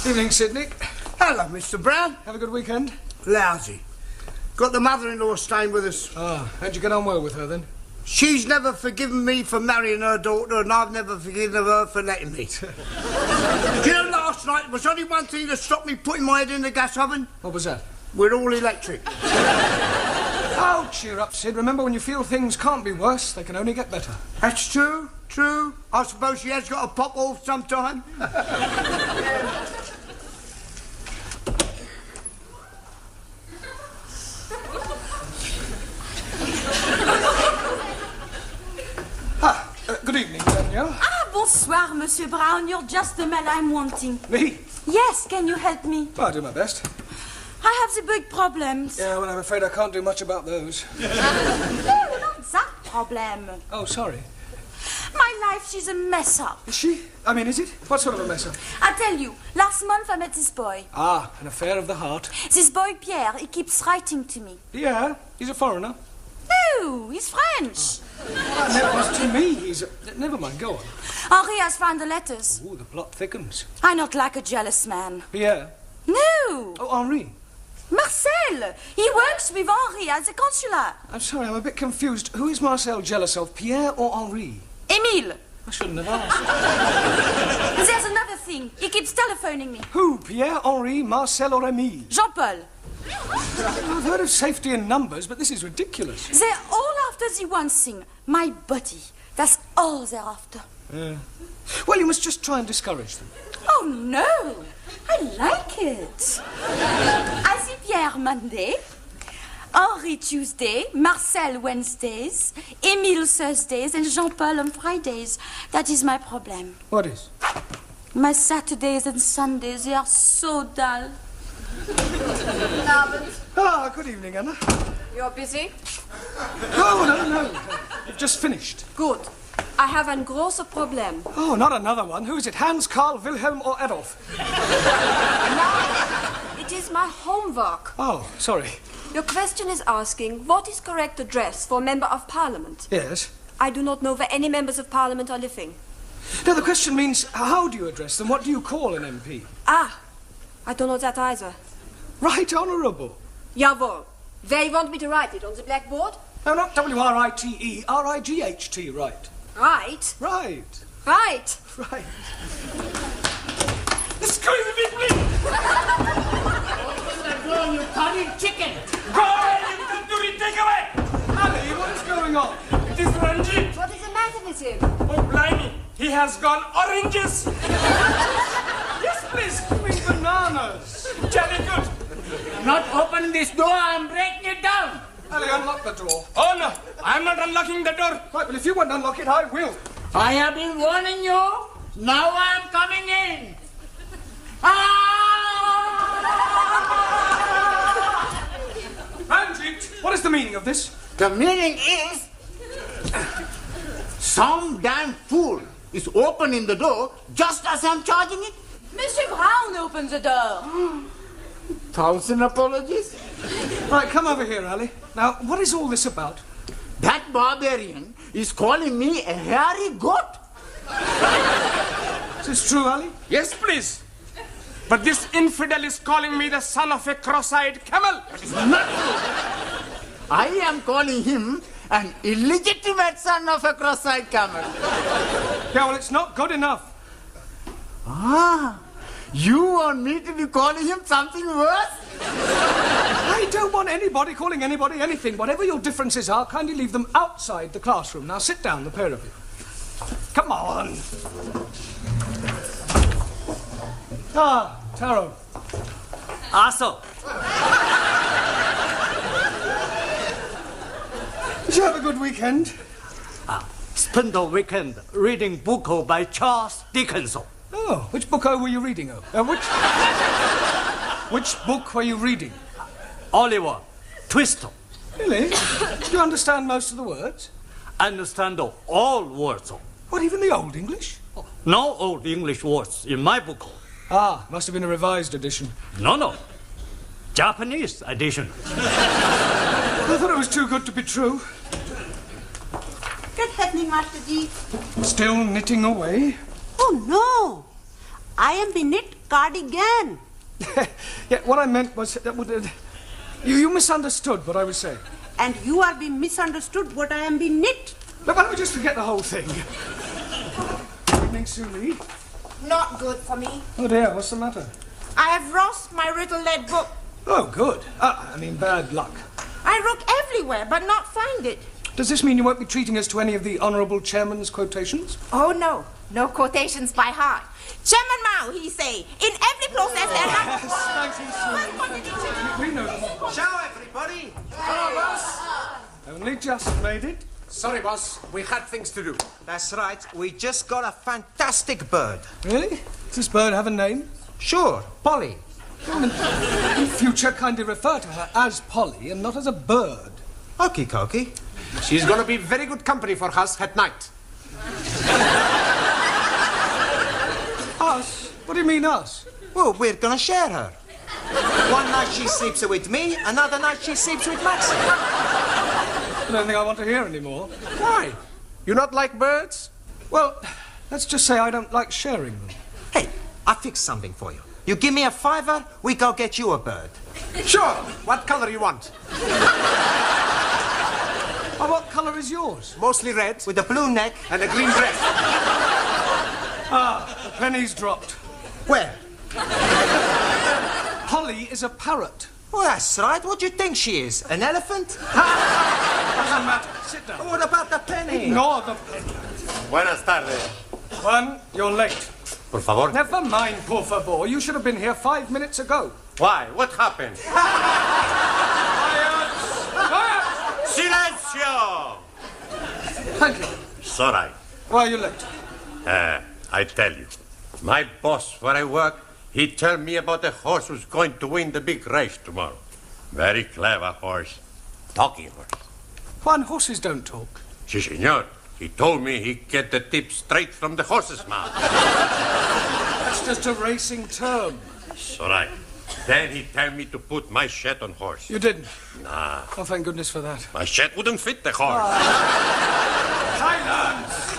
Evening, Sydney. Hello, Mr. Brown. Have a good weekend? Lousy. Got the mother-in-law staying with us. Ah, how'd you get on well with her, then? She's never forgiven me for marrying her daughter, and I've never forgiven her for letting me. Do you know, last night, there was only one thing that stopped me putting my head in the gas oven? What was that? We're all electric. Oh, cheer up, Sid. Remember, when you feel things can't be worse, they can only get better. That's true. I suppose she has got to pop off sometime. Good evening, Danielle. Ah, bonsoir, Monsieur Brown. You're just the man I'm wanting. Me? Yes, can you help me? Well, I'll do my best. I have the big problems. Yeah, well, I'm afraid I can't do much about those. No, not that problem. Oh, sorry. My life, she's a mess up. Is she? I mean, is it? What sort of a mess up? I tell you, last month I met this boy. Ah, an affair of the heart. This boy, Pierre, he keeps writing to me. Yeah, he's a foreigner. No, he's French. Well, that was to me. He's a... Never mind, go on. Henri has found the letters. Ooh, the plot thickens. I'm not like a jealous man. Pierre? No. Oh, Henri. Marcel. He works with Henri at the consulate. I'm sorry, I'm a bit confused. Who is Marcel jealous of, Pierre or Henri? Emile. I shouldn't have asked. There's another thing. He keeps telephoning me. Who? Pierre, Henri, Marcel or Emile? Jean-Paul. I've heard of safety in numbers, but this is ridiculous. They're all after the one thing. My body. That's all they're after. Yeah. Well, you must just try and discourage them. Oh, no. I like it. I see Pierre Monday, Henri Tuesday, Marcel Wednesdays, Emile Thursdays, and Jean-Paul on Fridays. That is my problem. What is? My Saturdays and Sundays, they are so dull. Ah, good evening, Anna. You're busy? Oh, no. You've just finished. Good. I have ein großes Problem. Oh, not another one. Who is it? Hans, Karl, Wilhelm, or Adolf? It is my homework. Oh, sorry. Your question is asking, what is correct address for a member of parliament? Yes. I do not know where any members of parliament are living. No, the question means, how do you address them? What do you call an MP? Ah, I don't know that either. Right Honourable. Jawohl. Where you want me to write it, on the blackboard? No, not W-R-I-T-E, R-I-G-H-T, right. Right. Right. Right. Right. You cunning chicken! Go away, you tandoori, take away! Ali, what is going on? It is Ranjit. What is the matter with him? Oh, blimey. He has gone oranges. Yes, please, give me bananas. Very good. Not open this door, I'm breaking it down! Ali, unlock the door. Oh, no. I'm not unlocking the door. Right, well, if you won't unlock it, I will. I have been warning you. Now I'm coming in. Ranjit, what is the meaning of this? The meaning is... some damn fool is opening the door just as I'm charging it. Monsieur Brown opened the door. 1,000 apologies. Right, come over here, Ali. Now, what is all this about? That barbarian is calling me a hairy goat. Is this true, Ali? Yes, please. But this infidel is calling me the son of a cross-eyed camel. I am calling him an illegitimate son of a cross-eyed camel. Yeah, well, it's not good enough. Ah, you want me to be calling him something worse? I don't want anybody calling anybody anything. Whatever your differences are, kindly leave them outside the classroom. Now sit down, the pair of you. Come on. Ah, Taro. Also, Did you have a good weekend? spend the weekend reading book by Charles Dickens. Oh, which book were you reading? Which book were you reading? Oliver Twist. Really? Do you understand most of the words? Understand all words. What, even the Old English? No old English words in my book. Ah, must have been a revised edition. No. Japanese edition. I thought it was too good to be true. What's happening, Master Ji? Still knitting away? Oh, no. I am the knit cardigan. Yeah, what I meant was that you misunderstood what I was saying. And you are being misunderstood what I am being knit. But why don't we just forget the whole thing? Evening, Suli. Not good for me. Oh dear, what's the matter? I have lost my little lead book. Oh, good. I mean, bad luck. I look everywhere, but not find it. Does this mean you won't be treating us to any of the Honourable Chairman's quotations? Oh, no. No quotations by heart. Chairman Mao, he say, in every process there are... We know them. Ciao, everybody. Hello, boss. Only just made it. Sorry, boss. We had things to do. That's right. We just got a fantastic bird. Really? Does this bird have a name? Sure, Polly. In future, kindly refer to her as Polly and not as a bird. Okie dokie. She's going to be very good company for us at night. Us? What do you mean, us? Well, we're gonna share her. One night she sleeps with me, another night she sleeps with Maxie. I don't think I want to hear anymore. Why? You not like birds? Well, let's just say I don't like sharing them. Hey, I fixed something for you. You give me a $5, we go get you a bird. Sure. What color you want? Oh, what colour is yours? Mostly red. With a blue neck. And a green dress. Ah, the penny's dropped. Where? Polly is a parrot. Well, that's right. What do you think she is? An elephant? Doesn't matter. Sit down. What about the penny? Ignore the penny. Buenas tardes. Juan, you're late. Por favor. Never mind, por favor. You should have been here 5 minutes ago. Why? What happened? Silencio! Thank you. It's all right. Why are you late? I tell you, my boss where I work, he tell me about a horse who's going to win the big race tomorrow. Very clever horse. Talking horse. Juan, horses don't talk. Si, senor. He told me he get the tip straight from the horse's mouth. That's just a racing term. It's all right. Then he tell me to put my shed on horse. You didn't? Nah. Oh, thank goodness for that. My shed wouldn't fit the horse. Silence!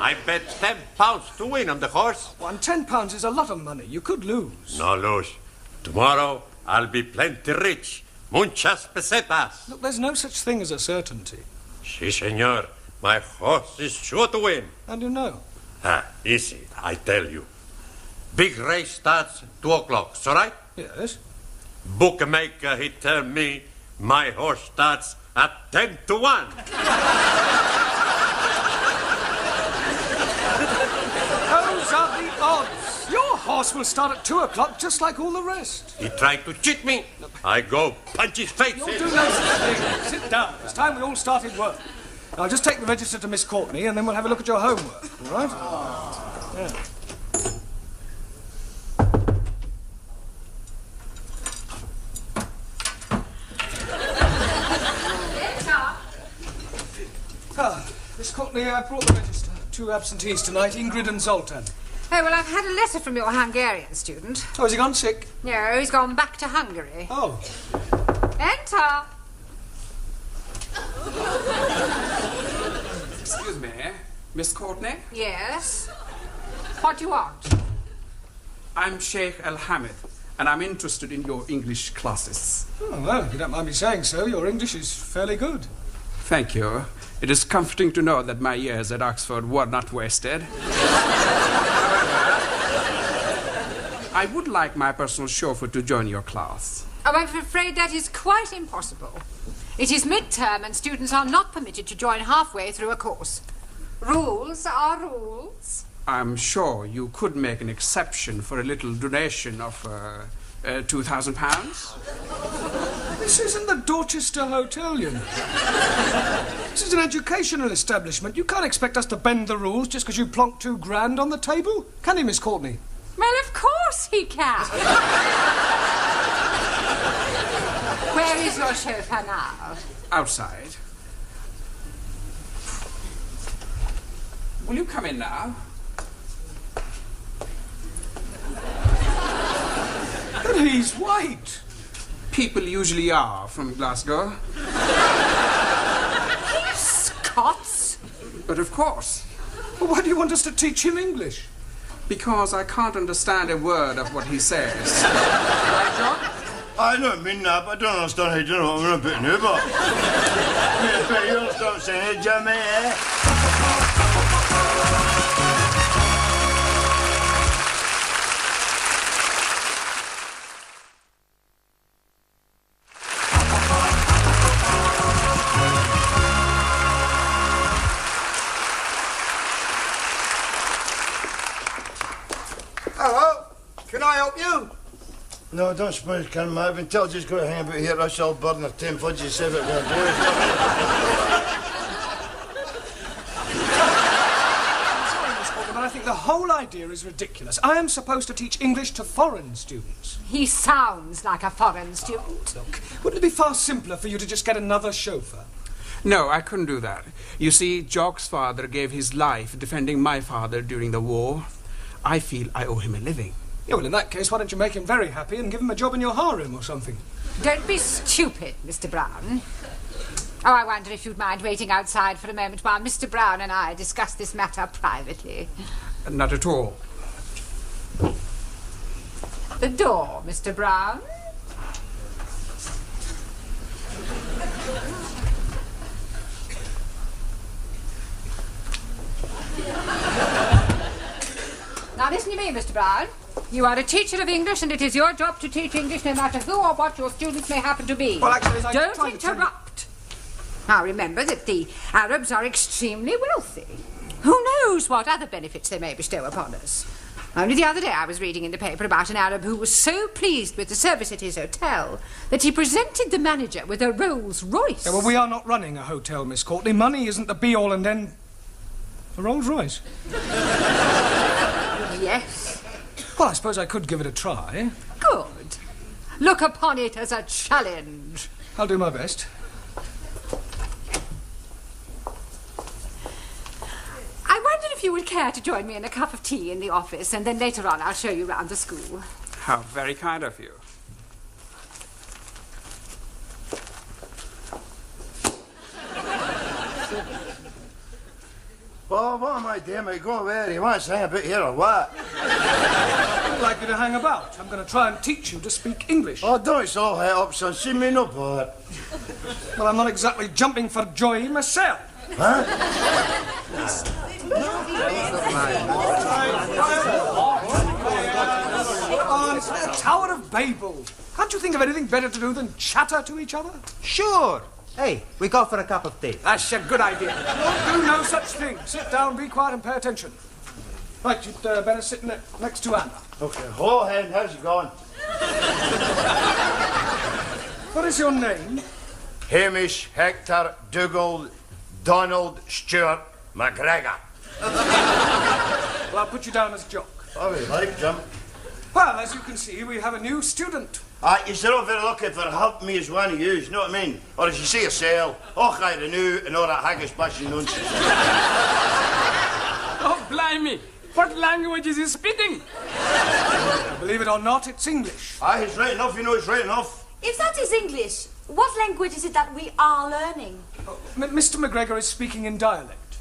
I bet £10 to win on the horse. £10 is a lot of money. You could lose. No lose. Tomorrow I'll be plenty rich. Muchas pesetas. Look, there's no such thing as a certainty. Si, senor. My horse is sure to win. How do you know? Easy, I tell you. Big race starts 2 o'clock, all right? Yes. Bookmaker, he tell me my horse starts at 10 to 1. Those are the odds. Your horse will start at 2 o'clock just like all the rest. He tried to cheat me. I go punch his face. You'll do no such thing. Sit down. It's time we all started work. I'll just take the register to Miss Courtney and then we'll have a look at your homework, all right? Yeah. Miss Courtney, I brought the register. 2 absentees tonight, Ingrid and Zoltan. Oh, well, I've had a letter from your Hungarian student. Oh, has he gone sick? No, he's gone back to Hungary. Oh. Enter. Excuse me, Miss Courtney? Yes? What do you want? I'm Sheikh Al-Hamid, and I'm interested in your English classes. Oh, well, if you don't mind me saying so, your English is fairly good. Thank you. It is comforting to know that my years at Oxford were not wasted. I would like my personal chauffeur to join your class. Oh, I'm afraid that is quite impossible. It is midterm and students are not permitted to join halfway through a course. Rules are rules. I'm sure you could make an exception for a little donation of £2,000. This isn't the Dorchester Hotel, you know. This is an educational establishment. You can't expect us to bend the rules just because you plonked £2,000 on the table. Can you, Miss Courtney? Well, of course he can. Where is your chauffeur now? Outside. Will you come in now? But he's white. People usually are from Glasgow. He's Scots. But of course. Well, why do you want us to teach him English? Because I can't understand a word of what he says. Right, John? I don't mean that, but I don't understand how you know what I'm a bit new, but... you understand saying it, Jimmy, eh? Hello, can I help you? No, don't suppose you can, mate. I've been told just got to hang about here. I shall burn the 10 fudges, say what we're going to do. But I think the whole idea is ridiculous. I am supposed to teach English to foreign students. He sounds like a foreign student. Look, wouldn't it be far simpler for you to just get another chauffeur? No, I couldn't do that. You see, Jock's father gave his life defending my father during the war. I feel I owe him a living. Yeah, well, in that case, why don't you make him very happy and give him a job in your harem or something? Don't be stupid, Mr. Brown. Oh, I wonder if you'd mind waiting outside for a moment while Mr. Brown and I discuss this matter privately. Not at all. The door, Mr. Brown. Now listen to me, Mr. Brown. You are a teacher of English, and it is your job to teach English no matter who or what your students may happen to be. Well, actually, I don't interrupt. Now remember that the Arabs are extremely wealthy. Who knows what other benefits they may bestow upon us? Only the other day I was reading in the paper about an Arab who was so pleased with the service at his hotel that he presented the manager with a Rolls-Royce. Yeah, well, we are not running a hotel, Miss Courtney. Money isn't the be-all and end for Rolls-Royce. Yes. Well, I suppose I could give it a try. Good. Look upon it as a challenge. I'll do my best. I wondered if you would care to join me in a cup of tea in the office, and then later on I'll show you round the school. How very kind of you. Well, what am I doing, mate? Go away. You want to hang a bit here or what? I'd like you to hang about. I'm going to try and teach you to speak English. Oh, don't it's all head up, son. See me no bother. Well, I'm not exactly jumping for joy myself. Huh? Oh, it's like the Tower of Babel. Can't you think of anything better to do than chatter to each other? Sure. Hey, we go for a cup of tea. That's a good idea. Don't do no such thing. Sit down, be quiet, and pay attention. Right, you'd better sit next to Anna. Okay. Hello, Hen. How's it going? What is your name? Hamish Hector Dougal Donald Stewart McGregor. Well, I'll put you down as Jock. Oh, we like Jim. Well, as you can see, we have a new student. You're not very lucky for helping me as one of you, you know what I mean? Or as you see yourself, I renew and all that haggis bashing nonsense. Oh, blimey! What language is he speaking? Believe it or not, it's English. He's right enough, you know, he's right enough. If that is English, what language is it that we are learning? Oh, Mr. McGregor is speaking in dialect.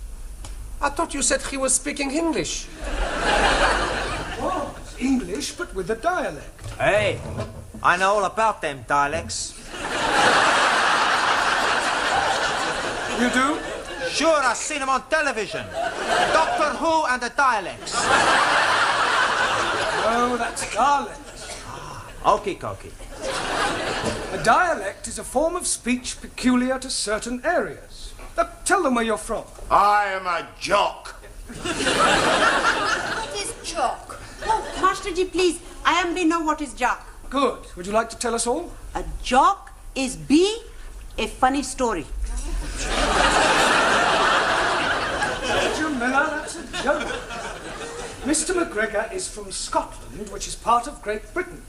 I thought you said he was speaking English. Oh, it's English. English, but with a dialect. Hey, I know all about them dialects. You do? Sure, I've seen them on television. Doctor Who and the dialects. Oh, that's dialect. Okie dokie. A dialect is a form of speech peculiar to certain areas. Now, tell them where you're from. I am a jock. What is jock? Oh, Master G, please. I am we know what is jock. Good. Would you like to tell us all? A jock is a funny story. Jamila, that's a joke. Mr. McGregor is from Scotland, which is part of Great Britain.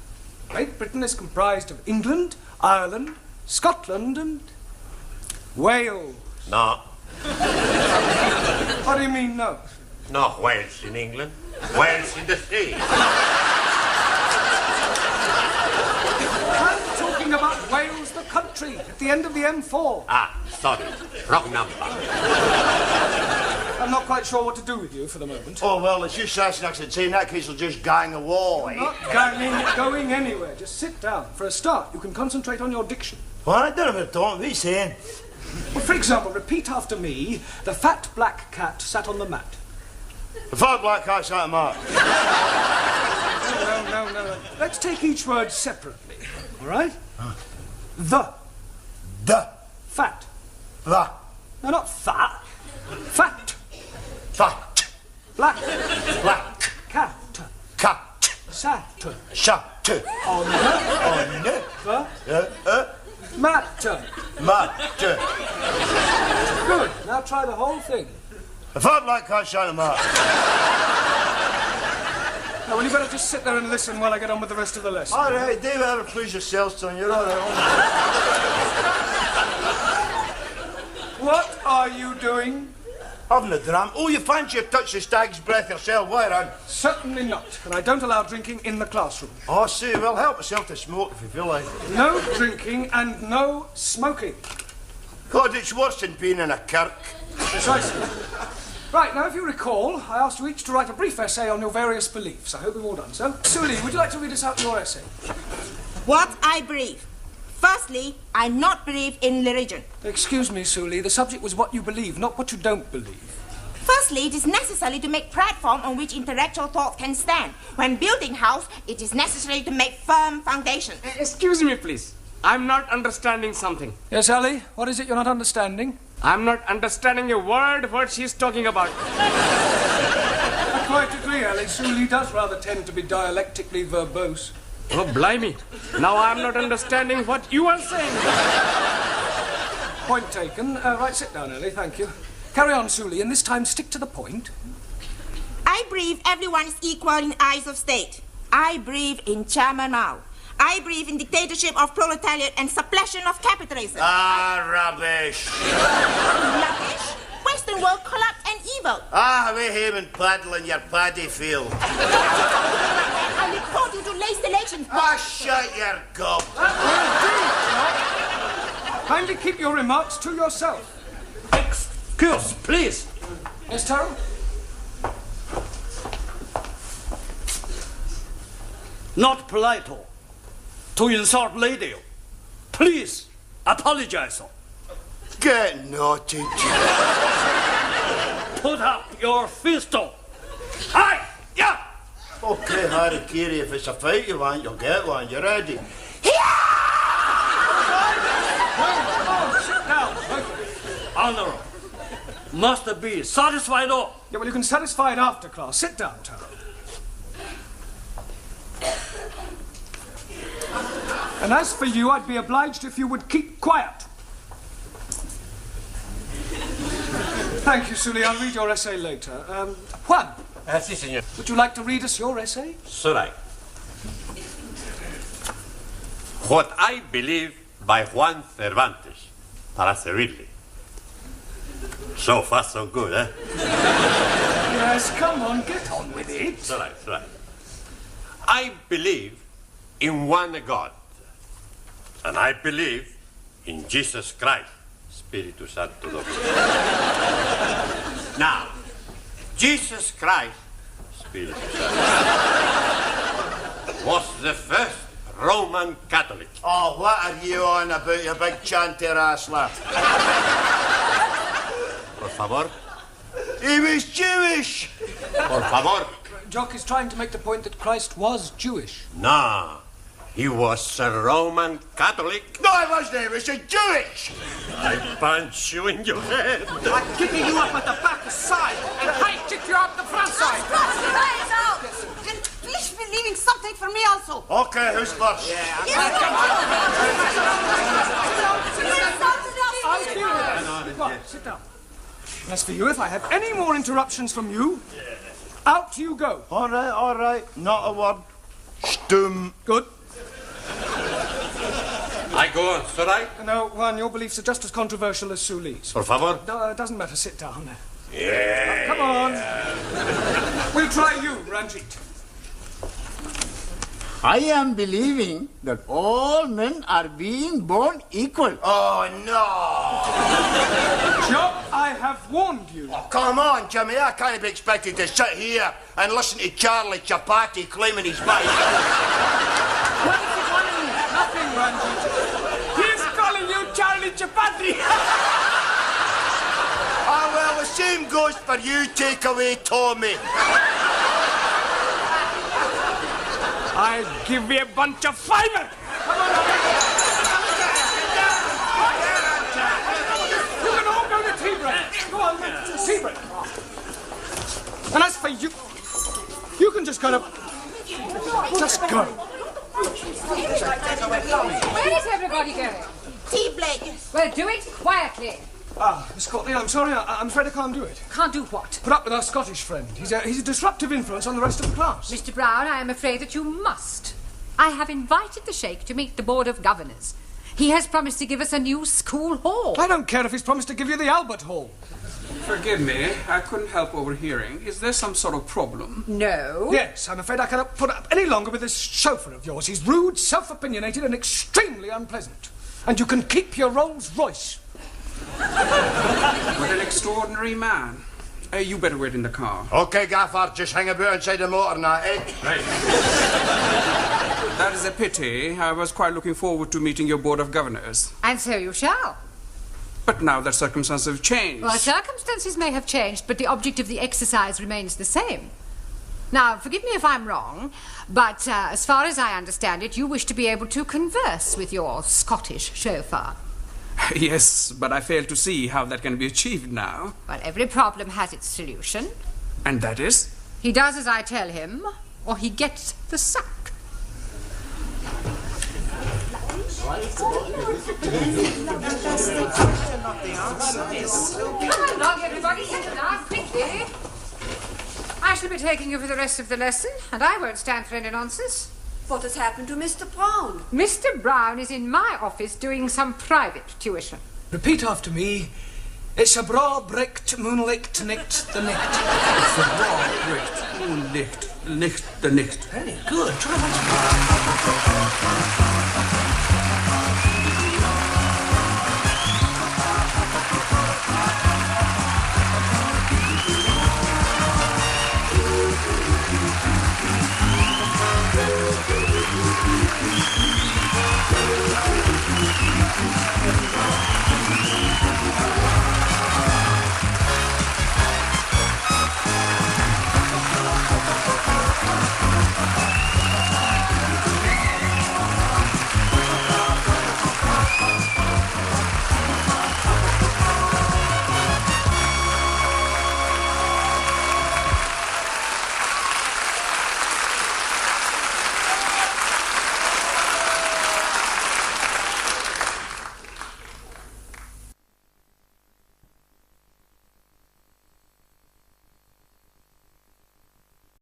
Great Britain is comprised of England, Ireland, Scotland, and Wales. No. What do you mean, no? No Wales in England. Wales in the sea. I'm talking about Wales, the country, at the end of the M4. Ah, sorry. Wrong number. I'm not quite sure what to do with you for the moment. Oh, well, it's just Sassenachs in that case, will just gang away. Not going anywhere. Just sit down. For a start, you can concentrate on your diction. Well, I don't know what what are you saying? Well, for example, repeat after me. The fat black cat sat on the mat. The fat black cat sat on the mat. No. Let's take each word separately. All right? The. Fat. The. No, not fat. Fat. Fat. Black. Black. Cat. Cat. Sat. Shat. On the. Mat. Mat. Good. Now try the whole thing. The fat black cat sat on the mat. Now, well, you better just sit there and listen while I get on with the rest of the lesson. All right, do whatever please yourself, son. You're all right. What are you doing? Having a dram. Oh, you fancy you touch the stag's breath yourself, why, on? Certainly not. And I don't allow drinking in the classroom. Oh, see, well, help yourself to smoke if you feel like. No drinking and no smoking. God, it's worse than being in a kirk. Precisely. Right, now, if you recall, I asked you each to write a brief essay on your various beliefs. I hope you've all done so. Suli, would you like to read us out your essay? What I believe. Firstly, I not believe in religion. Excuse me, Suli. The subject was what you believe, not what you don't believe. Firstly, it is necessary to make platform on which intellectual thought can stand. When building house, it is necessary to make firm foundation. Excuse me, please. I'm not understanding something. Yes, Ali? What is it you're not understanding? I'm not understanding a word what she's talking about. I quite agree, Ali. Suli does rather tend to be dialectically verbose. Oh, blimey. Now I'm not understanding what you are saying. Point taken. Right, sit down, Ali. Thank you. Carry on, Suli, and this time stick to the point. I believe everyone is equal in the eyes of state. I believe in Chairman Mao. I believe in dictatorship of proletariat and suppression of capitalism. Ah, rubbish. Rubbish? Western world corrupt and evil. Ah, we him and paddle in your paddy field. I report you to late selection. Ah, shut your gob. Kindly keep your remarks to yourself. Excuse, please. Yes, Taro? Not polite to insult lady. Please apologize. Get naughty. Put up your fist. Hi! Yeah! Okay, Harry Kiri, if it's a fight you want, you'll get one. You ready? Sit down. Honor must be satisfied. Yeah, well, you can satisfy it after class. Sit down, Taro. And as for you, I'd be obliged if you would keep quiet. Thank you, Suli. I'll read your essay later. Juan. Si, señor. Would you like to read us your essay? Should I? What I Believe by Juan Cervantes. Para servirle. So far, so good, eh? Yes, come on, get on with it. It's all right. I believe in one God. And I believe in Jesus Christ, Spiritu Santo Dominus. Now, Jesus Christ, Spiritu Santo. was the first Roman Catholic. Oh, what are you on about, you big chanty wrestler? Por favor. He was Jewish. Por favor. Jock is trying to make the point that Christ was Jewish. No. He was a Roman Catholic. No, he wasn't. He was a Jewish. I punch you in your head. I'm kicking you up at the back side, and I kick you up the front side. And please be leaving something for me also. Okay, who's first? I'll deal with that. Come on, sit down. And as for you, if I have any more interruptions from you, out you go. All right. Not a word. Stum. Good. I go on, should I? No, Juan, your beliefs are just as controversial as Suli's. Por favor. No, it doesn't matter. Sit down. Yeah. Come on. We'll try you, Ranjit. I am believing that all men are being born equal. Oh, no. Jock, I have warned you. Oh, come on, Jimmy. I can't be expected to sit here and listen to Charlie Chapati claiming his bike. Nothing, Ranjit. He's calling you Charlie Chapati. Ah, well, the same goes for you, takeaway Tommy. I'll give you a bunch of fiber. Come on, you can all go to tea break. Go on, tea break. And as for you, you can just kind of... Just go. Where is everybody going? Tea break. Well, do it quietly. Miss Courtney, I'm sorry. I'm afraid I can't do it. Can't do what? Put up with our Scottish friend. He's a disruptive influence on the rest of the class. Mr. Brown, I am afraid that you must. I have invited the Sheikh to meet the Board of Governors. He has promised to give us a new school hall. I don't care if he's promised to give you the Albert Hall. Forgive me, I couldn't help overhearing. Is there some sort of problem? No. Yes, I'm afraid I cannot put up any longer with this chauffeur of yours. He's rude, self-opinionated, and extremely unpleasant. And you can keep your Rolls Royce. What an extraordinary man. You better wait in the car. Okay, Gaffer, just hang about inside the motor now, eh? Right. That is a pity. I was quite looking forward to meeting your Board of Governors. And so you shall. But now that circumstances have changed. Well, circumstances may have changed, but the object of the exercise remains the same. Now, forgive me if I'm wrong, but as far as I understand it, you wish to be able to converse with your Scottish chauffeur. Yes, but I fail to see how that can be achieved now. Well, every problem has its solution. And that is? He does as I tell him, or he gets the sack. Come along, everybody, settle down quickly. I shall be taking you for the rest of the lesson, and I won't stand for any nonsense. What has happened to Mr. Brown? Mr. Brown is in my office doing some private tuition. Repeat after me. It's a bra bricht, moonlicht, nicht, the nicht. It's a bra bricht, moonlicht, nicht, the nicht. Very good. Try once more.